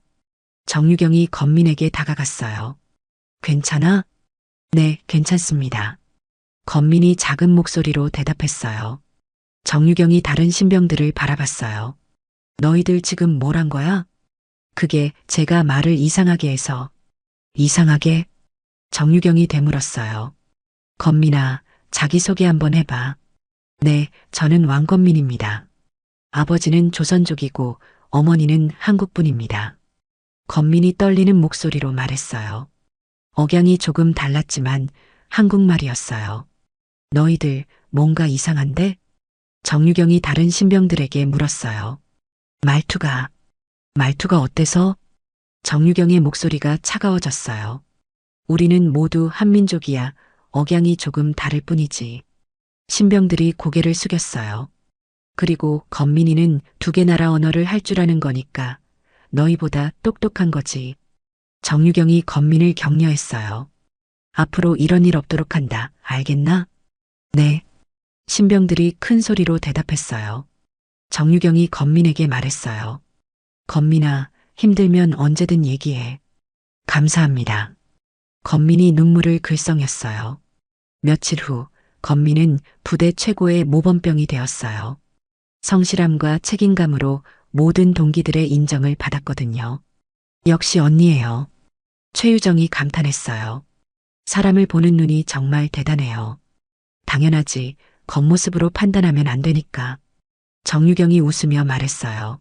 정유경이 건민에게 다가갔어요. 괜찮아? 네, 괜찮습니다. 건민이 작은 목소리로 대답했어요. 정유경이 다른 신병들을 바라봤어요. 너희들 지금 뭘 한 거야? 그게 제가 말을 이상하게 해서. 이상하게? 정유경이 되물었어요. 건민아, 자기소개 한번 해봐. 네, 저는 왕건민입니다. 아버지는 조선족이고 어머니는 한국분입니다. 건민이 떨리는 목소리로 말했어요. 억양이 조금 달랐지만 한국말이었어요. 너희들 뭔가 이상한데? 정유경이 다른 신병들에게 물었어요. 말투가 어때서? 정유경의 목소리가 차가워졌어요. 우리는 모두 한민족이야. 억양이 조금 다를 뿐이지. 신병들이 고개를 숙였어요. 그리고 건민이는 두 개 나라 언어를 할 줄 아는 거니까 너희보다 똑똑한 거지. 정유경이 건민을 격려했어요. 앞으로 이런 일 없도록 한다. 알겠나? 네. 신병들이 큰 소리로 대답했어요. 정유경이 건민에게 말했어요. 건민아, 힘들면 언제든 얘기해. 감사합니다. 건민이 눈물을 글썽였어요. 며칠 후 건민은 부대 최고의 모범병이 되었어요. 성실함과 책임감으로 모든 동기들의 인정을 받았거든요. 역시 언니예요. 최유정이 감탄했어요. 사람을 보는 눈이 정말 대단해요. 당연하지. 겉모습으로 판단하면 안 되니까. 정유경이 웃으며 말했어요.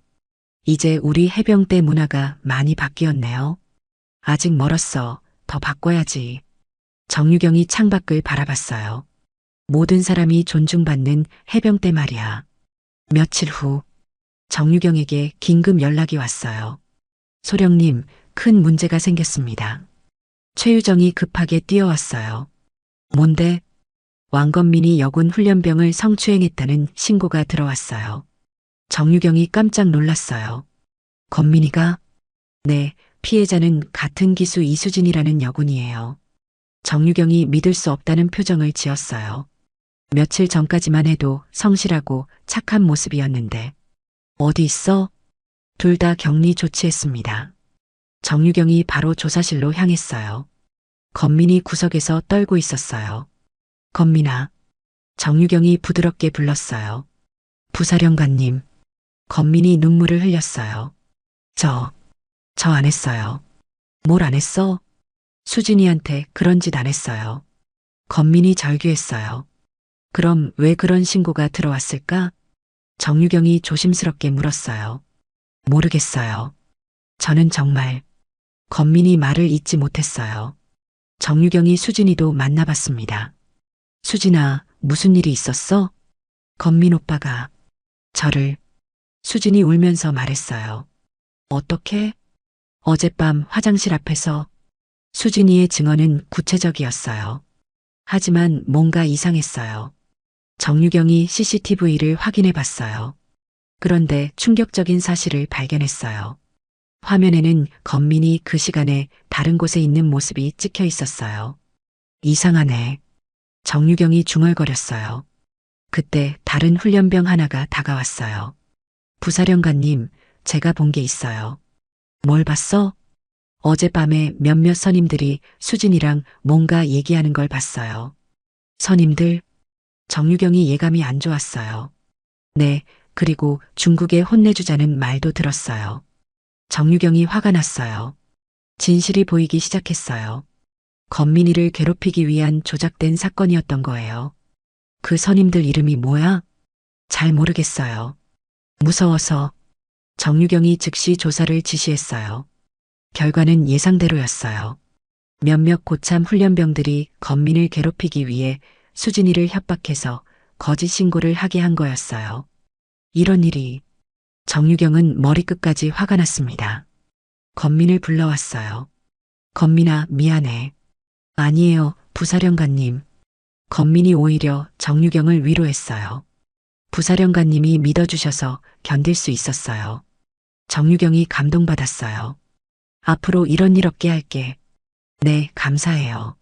이제 우리 해병대 문화가 많이 바뀌었네요. 아직 멀었어. 더 바꿔야지. 정유경이 창밖을 바라봤어요. 모든 사람이 존중받는 해병대 말이야. 며칠 후 정유경에게 긴급 연락이 왔어요. 소령님, 큰 문제가 생겼습니다. 최유정이 급하게 뛰어왔어요. 뭔데? 왕건민이 여군 훈련병을 성추행했다는 신고가 들어왔어요. 정유경이 깜짝 놀랐어요. 건민이가? 네, 피해자는 같은 기수 이수진이라는 여군이에요. 정유경이 믿을 수 없다는 표정을 지었어요. 며칠 전까지만 해도 성실하고 착한 모습이었는데. 어디 있어? 둘 다 격리 조치했습니다. 정유경이 바로 조사실로 향했어요. 건민이 구석에서 떨고 있었어요. 건민아. 정유경이 부드럽게 불렀어요. 부사령관님. 건민이 눈물을 흘렸어요. 저 안 했어요. 뭘 안 했어? 수진이한테 그런 짓 안 했어요. 건민이 절규했어요. 그럼 왜 그런 신고가 들어왔을까? 정유경이 조심스럽게 물었어요. 모르겠어요. 저는 정말. 건민이 말을 잇지 못했어요. 정유경이 수진이도 만나봤습니다. 수진아, 무슨 일이 있었어? 건민 오빠가 저를. 수진이 울면서 말했어요. 어떻게? 어젯밤 화장실 앞에서. 수진이의 증언은 구체적이었어요. 하지만 뭔가 이상했어요. 정유경이 CCTV를 확인해 봤어요. 그런데 충격적인 사실을 발견했어요. 화면에는 건민이 그 시간에 다른 곳에 있는 모습이 찍혀 있었어요. 이상하네. 정유경이 중얼거렸어요. 그때 다른 훈련병 하나가 다가왔어요. 부사령관님, 제가 본 게 있어요. 뭘 봤어? 어젯밤에 몇몇 선임들이 수진이랑 뭔가 얘기하는 걸 봤어요. 선임들? 정유경이 예감이 안 좋았어요. 네, 그리고 중국에 혼내주자는 말도 들었어요. 정유경이 화가 났어요. 진실이 보이기 시작했어요. 건민이를 괴롭히기 위한 조작된 사건이었던 거예요. 그 선임들 이름이 뭐야? 잘 모르겠어요. 무서워서. 정유경이 즉시 조사를 지시했어요. 결과는 예상대로였어요. 몇몇 고참 훈련병들이 건민을 괴롭히기 위해 수진이를 협박해서 거짓 신고를 하게 한 거였어요. 이런 일이. 정유경은 머리끝까지 화가 났습니다. 건민을 불러왔어요. 건민아, 미안해. 아니에요, 부사령관님. 건민이 오히려 정유경을 위로했어요. 부사령관님이 믿어주셔서 견딜 수 있었어요. 정유경이 감동받았어요. 앞으로 이런 일 없게 할게. 네, 감사해요.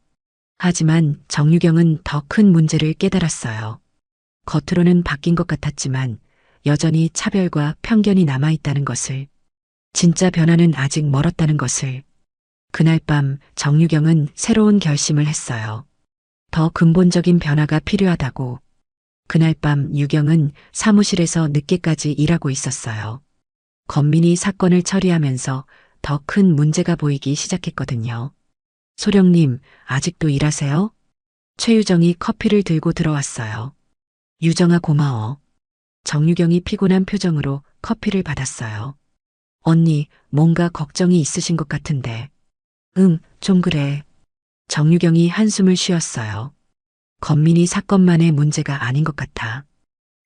하지만 정유경은 더 큰 문제를 깨달았어요. 겉으로는 바뀐 것 같았지만 여전히 차별과 편견이 남아있다는 것을. 진짜 변화는 아직 멀었다는 것을. 그날 밤 정유경은 새로운 결심을 했어요. 더 근본적인 변화가 필요하다고. 그날 밤 유경은 사무실에서 늦게까지 일하고 있었어요. 건민이 사건을 처리하면서 더 큰 문제가 보이기 시작했거든요. 소령님, 아직도 일하세요? 최유정이 커피를 들고 들어왔어요. 유정아 고마워. 정유경이 피곤한 표정으로 커피를 받았어요. 언니, 뭔가 걱정이 있으신 것 같은데. 응, 좀 그래. 정유경이 한숨을 쉬었어요. 건민이 사건만의 문제가 아닌 것 같아.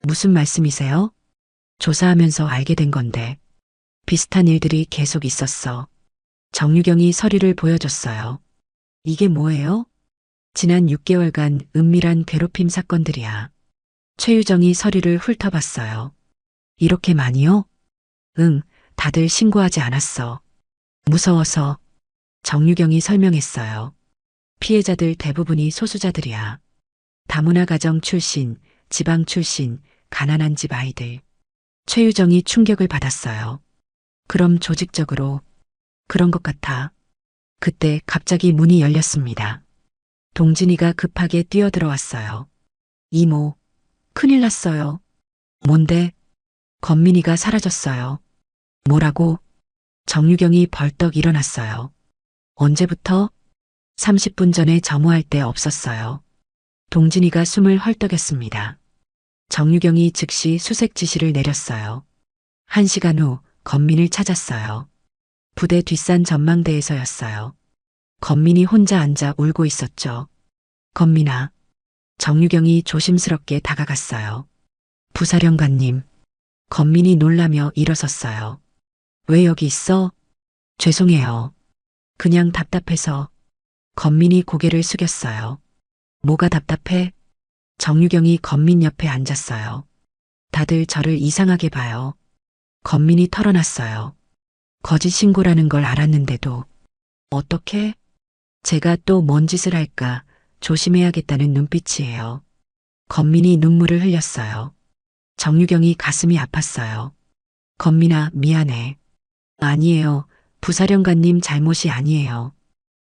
무슨 말씀이세요? 조사하면서 알게 된 건데. 비슷한 일들이 계속 있었어. 정유경이 서류를 보여줬어요. 이게 뭐예요? 지난 6개월간 은밀한 괴롭힘 사건들이야. 최유정이 서류를 훑어봤어요. 이렇게 많이요? 응, 다들 신고하지 않았어. 무서워서. 정유경이 설명했어요. 피해자들 대부분이 소수자들이야. 다문화 가정 출신, 지방 출신, 가난한 집 아이들. 최유정이 충격을 받았어요. 그럼 조직적으로. 그런 것 같아. 그때 갑자기 문이 열렸습니다. 동진이가 급하게 뛰어들어왔어요. 이모, 큰일 났어요. 뭔데? 건민이가 사라졌어요. 뭐라고? 정유경이 벌떡 일어났어요. 언제부터? 30분 전에 점호할 때 없었어요. 동진이가 숨을 헐떡였습니다. 정유경이 즉시 수색 지시를 내렸어요. 1시간 후 건민을 찾았어요. 부대 뒷산 전망대에서였어요. 건민이 혼자 앉아 울고 있었죠. 건민아. 정유경이 조심스럽게 다가갔어요. 부사령관님. 건민이 놀라며 일어섰어요. 왜 여기 있어? 죄송해요. 그냥 답답해서. 건민이 고개를 숙였어요. 뭐가 답답해? 정유경이 건민 옆에 앉았어요. 다들 저를 이상하게 봐요. 건민이 털어놨어요. 거짓 신고라는 걸 알았는데도. 어떻게? 제가 또 뭔 짓을 할까 조심해야겠다는 눈빛이에요. 건민이 눈물을 흘렸어요. 정유경이 가슴이 아팠어요. 건민아, 미안해. 아니에요. 부사령관님 잘못이 아니에요.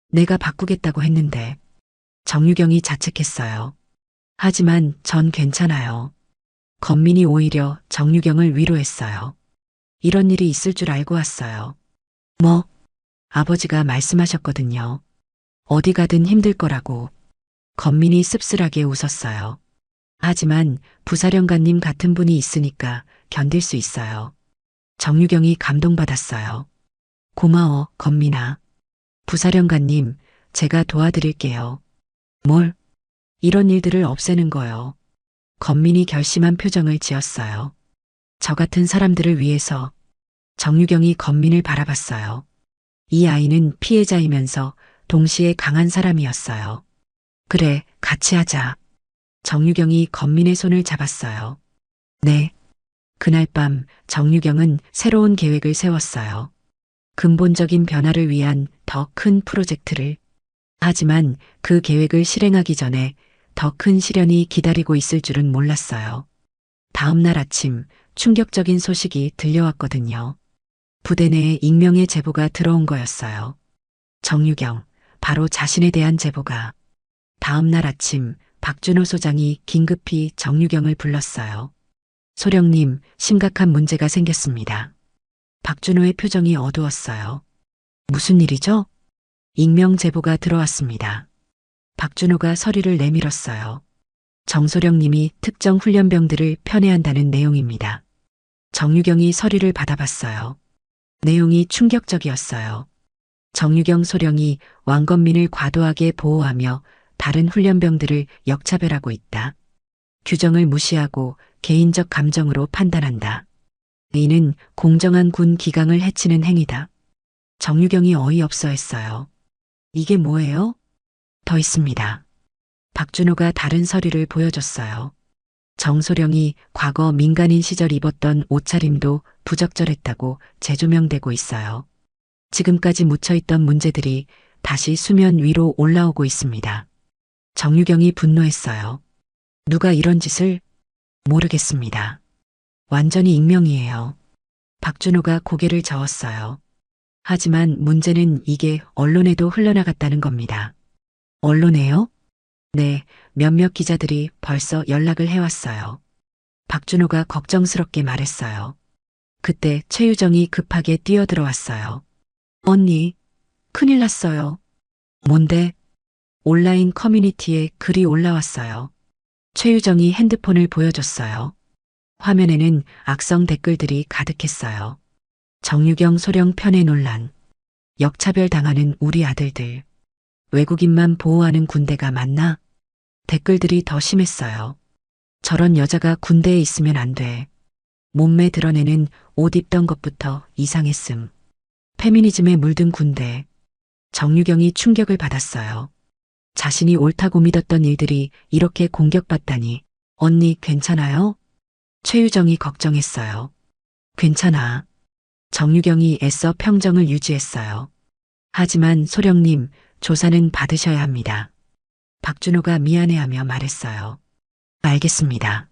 내가 바꾸겠다고 했는데. 정유경이 자책했어요. 하지만 전 괜찮아요. 건민이 오히려 정유경을 위로했어요. 이런 일이 있을 줄 알고 왔어요. 뭐? 아버지가 말씀하셨거든요. 어디 가든 힘들 거라고. 건민이 씁쓸하게 웃었어요. 하지만 부사령관님 같은 분이 있으니까 견딜 수 있어요. 정유경이 감동받았어요. 고마워, 건민아. 부사령관님, 제가 도와드릴게요. 뭘? 이런 일들을 없애는 거요. 건민이 결심한 표정을 지었어요. 저 같은 사람들을 위해서. 정유경이 건민을 바라봤어요. 이 아이는 피해자이면서 동시에 강한 사람이었어요. 그래, 같이 하자. 정유경이 건민의 손을 잡았어요. 네. 그날 밤 정유경은 새로운 계획을 세웠어요. 근본적인 변화를 위한 더 큰 프로젝트를. 하지만 그 계획을 실행하기 전에 더 큰 시련이 기다리고 있을 줄은 몰랐어요. 다음 날 아침 충격적인 소식이 들려왔거든요. 부대 내에 익명의 제보가 들어온 거였어요. 정유경, 바로 자신에 대한 제보가. 다음 날 아침 박준호 소장이 긴급히 정유경을 불렀어요. 소령님, 심각한 문제가 생겼습니다. 박준호의 표정이 어두웠어요. 무슨 일이죠? 익명 제보가 들어왔습니다. 박준호가 서류를 내밀었어요. 정소령님이 특정 훈련병들을 편애한다는 내용입니다. 정유경이 서류를 받아봤어요. 내용이 충격적이었어요. 정유경 소령이 왕건민을 과도하게 보호하며 다른 훈련병들을 역차별하고 있다. 규정을 무시하고 개인적 감정으로 판단한다. 이는 공정한 군 기강을 해치는 행위다. 정유경이 어이없어 했어요. 이게 뭐예요? 더 있습니다. 박준호가 다른 서류를 보여줬어요. 정소령이 과거 민간인 시절 입었던 옷차림도 부적절했다고 재조명되고 있어요. 지금까지 묻혀있던 문제들이 다시 수면 위로 올라오고 있습니다. 정유경이 분노했어요. 누가 이런 짓을? 모르겠습니다. 완전히 익명이에요. 박준호가 고개를 저었어요. 하지만 문제는 이게 언론에도 흘러나갔다는 겁니다. 언론에요? 네, 몇몇 기자들이 벌써 연락을 해왔어요. 박준호가 걱정스럽게 말했어요. 그때 최유정이 급하게 뛰어들어왔어요. 언니, 큰일 났어요. 뭔데? 온라인 커뮤니티에 글이 올라왔어요. 최유정이 핸드폰을 보여줬어요. 화면에는 악성 댓글들이 가득했어요. 정유경 소령 편애 논란. 역차별 당하는 우리 아들들. 외국인만 보호하는 군대가 맞나? 댓글들이 더 심했어요. 저런 여자가 군대에 있으면 안 돼. 몸매 드러내는 옷 입던 것부터 이상했음. 페미니즘에 물든 군대. 정유경이 충격을 받았어요. 자신이 옳다고 믿었던 일들이 이렇게 공격받다니. 언니 괜찮아요? 최유정이 걱정했어요. 괜찮아. 정유경이 애써 평정을 유지했어요. 하지만 소령님, 조사는 받으셔야 합니다. 박준호가 미안해하며 말했어요. 알겠습니다.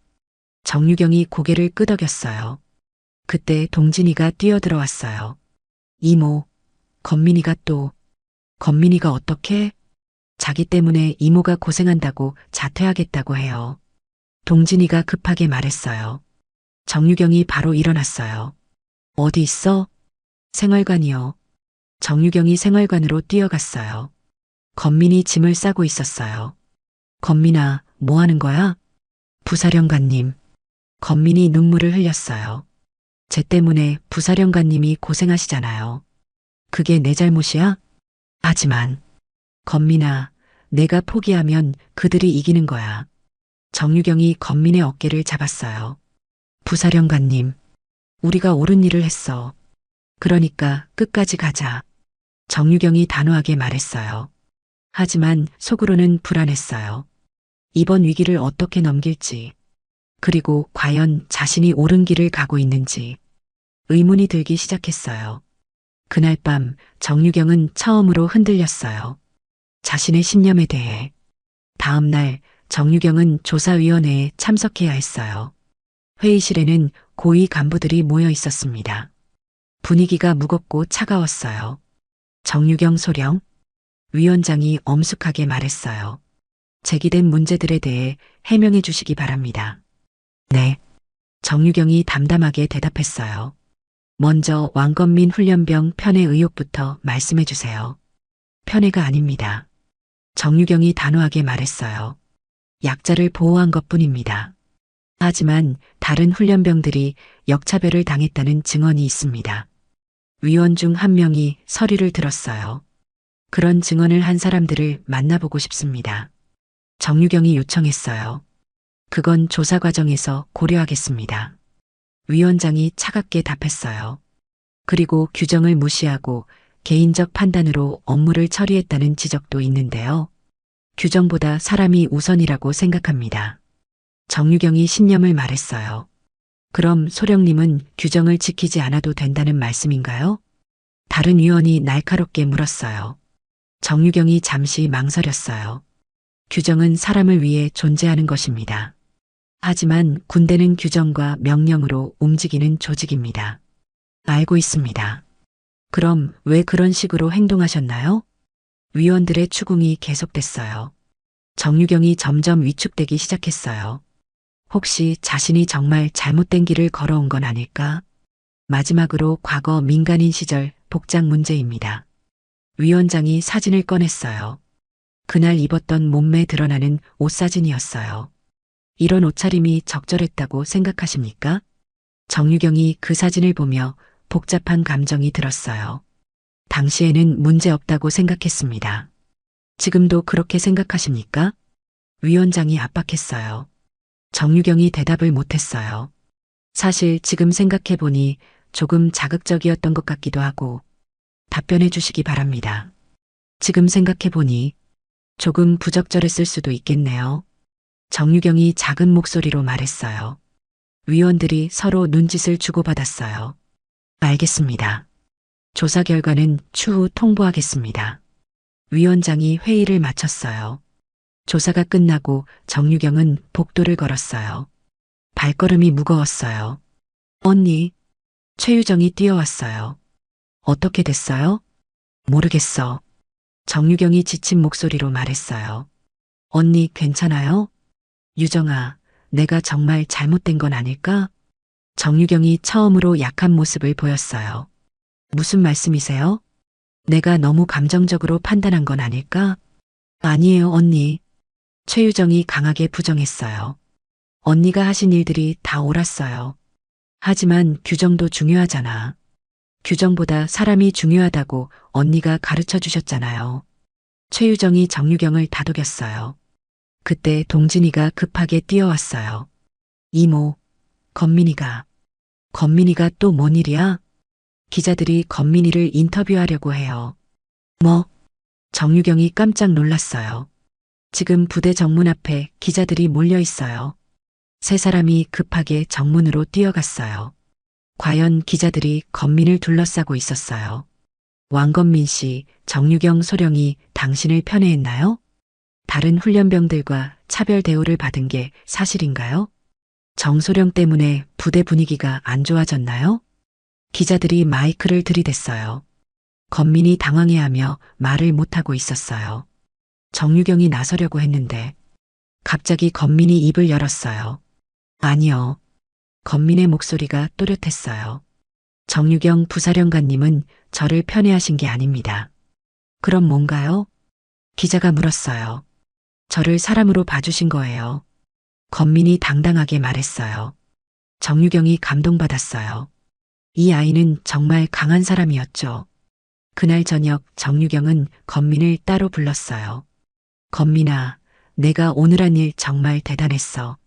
정유경이 고개를 끄덕였어요. 그때 동진이가 뛰어들어왔어요. 이모, 건민이가 또, 건민이가 어떻게? 자기 때문에 이모가 고생한다고 자퇴하겠다고 해요. 동진이가 급하게 말했어요. 정유경이 바로 일어났어요. 어디 있어? 생활관이요. 정유경이 생활관으로 뛰어갔어요. 건민이 짐을 싸고 있었어요. 건민아, 뭐 하는 거야? 부사령관님. 건민이 눈물을 흘렸어요. 쟤 때문에 부사령관님이 고생하시잖아요. 그게 내 잘못이야? 하지만, 건민아, 내가 포기하면 그들이 이기는 거야. 정유경이 건민의 어깨를 잡았어요. 부사령관님, 우리가 옳은 일을 했어. 그러니까 끝까지 가자. 정유경이 단호하게 말했어요. 하지만 속으로는 불안했어요. 이번 위기를 어떻게 넘길지, 그리고 과연 자신이 옳은 길을 가고 있는지 의문이 들기 시작했어요. 그날 밤 정유경은 처음으로 흔들렸어요. 자신의 신념에 대해. 다음 날 정유경은 조사위원회에 참석해야 했어요. 회의실에는 고위 간부들이 모여 있었습니다. 분위기가 무겁고 차가웠어요. 정유경 소령, 위원장이 엄숙하게 말했어요. 제기된 문제들에 대해 해명해 주시기 바랍니다. 네. 정유경이 담담하게 대답했어요. 먼저 왕건민 훈련병 편애 의혹부터 말씀해 주세요. 편애가 아닙니다. 정유경이 단호하게 말했어요. 약자를 보호한 것뿐입니다. 하지만 다른 훈련병들이 역차별을 당했다는 증언이 있습니다. 위원 중 한 명이 서류를 들었어요. 그런 증언을 한 사람들을 만나보고 싶습니다. 정유경이 요청했어요. 그건 조사 과정에서 고려하겠습니다. 위원장이 차갑게 답했어요. 그리고 규정을 무시하고 개인적 판단으로 업무를 처리했다는 지적도 있는데요. 규정보다 사람이 우선이라고 생각합니다. 정유경이 신념을 말했어요. 그럼 소령님은 규정을 지키지 않아도 된다는 말씀인가요? 다른 위원이 날카롭게 물었어요. 정유경이 잠시 망설였어요. 규정은 사람을 위해 존재하는 것입니다. 하지만 군대는 규정과 명령으로 움직이는 조직입니다. 알고 있습니다. 그럼 왜 그런 식으로 행동하셨나요? 위원들의 추궁이 계속됐어요. 정유경이 점점 위축되기 시작했어요. 혹시 자신이 정말 잘못된 길을 걸어온 건 아닐까? 마지막으로 과거 민간인 시절 복장 문제입니다. 위원장이 사진을 꺼냈어요. 그날 입었던 몸매 드러나는 옷사진이었어요. 이런 옷차림이 적절했다고 생각하십니까? 정유경이 그 사진을 보며 복잡한 감정이 들었어요. 당시에는 문제 없다고 생각했습니다. 지금도 그렇게 생각하십니까? 위원장이 압박했어요. 정유경이 대답을 못했어요. 사실 지금 생각해보니 조금 자극적이었던 것 같기도 하고 답변해 주시기 바랍니다. 지금 생각해보니 조금 부적절했을 수도 있겠네요. 정유경이 작은 목소리로 말했어요. 위원들이 서로 눈짓을 주고받았어요. 알겠습니다. 조사 결과는 추후 통보하겠습니다. 위원장이 회의를 마쳤어요. 조사가 끝나고 정유경은 복도를 걸었어요. 발걸음이 무거웠어요. 언니, 최유정이 뛰어왔어요. 어떻게 됐어요? 모르겠어. 정유경이 지친 목소리로 말했어요. 언니 괜찮아요? 유정아, 내가 정말 잘못된 건 아닐까? 정유경이 처음으로 약한 모습을 보였어요. 무슨 말씀이세요? 내가 너무 감정적으로 판단한 건 아닐까? 아니에요, 언니. 최유정이 강하게 부정했어요. 언니가 하신 일들이 다 옳았어요. 하지만 규정도 중요하잖아. 규정보다 사람이 중요하다고 언니가 가르쳐 주셨잖아요. 최유정이 정유경을 다독였어요. 그때 동진이가 급하게 뛰어왔어요. 이모, 건민이가 또 뭔 일이야? 기자들이 건민이를 인터뷰하려고 해요. 뭐? 정유경이 깜짝 놀랐어요. 지금 부대 정문 앞에 기자들이 몰려 있어요. 세 사람이 급하게 정문으로 뛰어갔어요. 과연 기자들이 건민을 둘러싸고 있었어요. 왕건민 씨, 정유경 소령이 당신을 편애했나요? 다른 훈련병들과 차별 대우를 받은 게 사실인가요? 정소령 때문에 부대 분위기가 안 좋아졌나요? 기자들이 마이크를 들이댔어요. 건민이 당황해하며 말을 못하고 있었어요. 정유경이 나서려고 했는데 갑자기 건민이 입을 열었어요. 아니요. 건민의 목소리가 또렷했어요. 정유경 부사령관님은 저를 편애하신 게 아닙니다. 그럼 뭔가요? 기자가 물었어요. 저를 사람으로 봐주신 거예요. 건민이 당당하게 말했어요. 정유경이 감동받았어요. 이 아이는 정말 강한 사람이었죠. 그날 저녁 정유경은 건민을 따로 불렀어요. 건민아, 내가 오늘 한 일 정말 대단했어.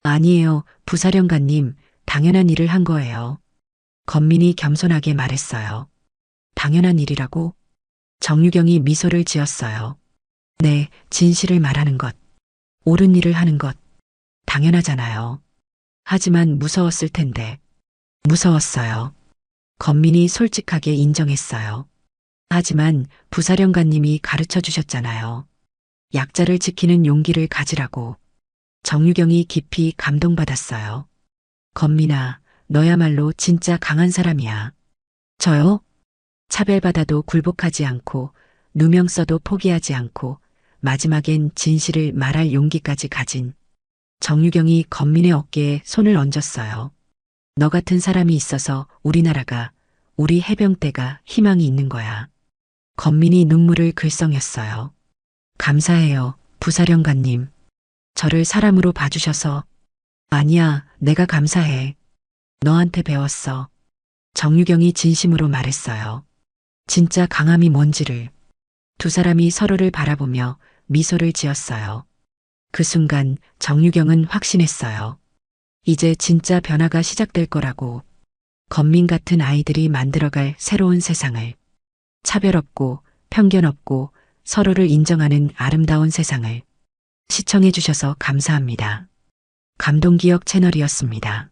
아니에요, 부사령관님, 당연한 일을 한 거예요. 건민이 겸손하게 말했어요. 당연한 일이라고? 정유경이 미소를 지었어요. 네, 진실을 말하는 것, 옳은 일을 하는 것, 당연하잖아요. 하지만 무서웠을 텐데. 무서웠어요. 건민이 솔직하게 인정했어요. 하지만 부사령관님이 가르쳐 주셨잖아요. 약자를 지키는 용기를 가지라고. 정유경이 깊이 감동받았어요. 건민아, 너야말로 진짜 강한 사람이야. 저요? 차별받아도 굴복하지 않고, 누명 써도 포기하지 않고, 마지막엔 진실을 말할 용기까지 가진. 정유경이 건민의 어깨에 손을 얹었어요. 너 같은 사람이 있어서 우리나라가, 우리 해병대가 희망이 있는 거야. 건민이 눈물을 글썽였어요. 감사해요, 부사령관님. 저를 사람으로 봐주셔서. 아니야, 내가 감사해. 너한테 배웠어. 정유경이 진심으로 말했어요. 진짜 강함이 뭔지를. 두 사람이 서로를 바라보며 미소를 지었어요. 그 순간 정유경은 확신했어요. 이제 진짜 변화가 시작될 거라고. 건민 같은 아이들이 만들어갈 새로운 세상을. 차별 없고 편견 없고 서로를 인정하는 아름다운 세상을. 시청해 주셔서 감사합니다. 감동기억 채널이었습니다.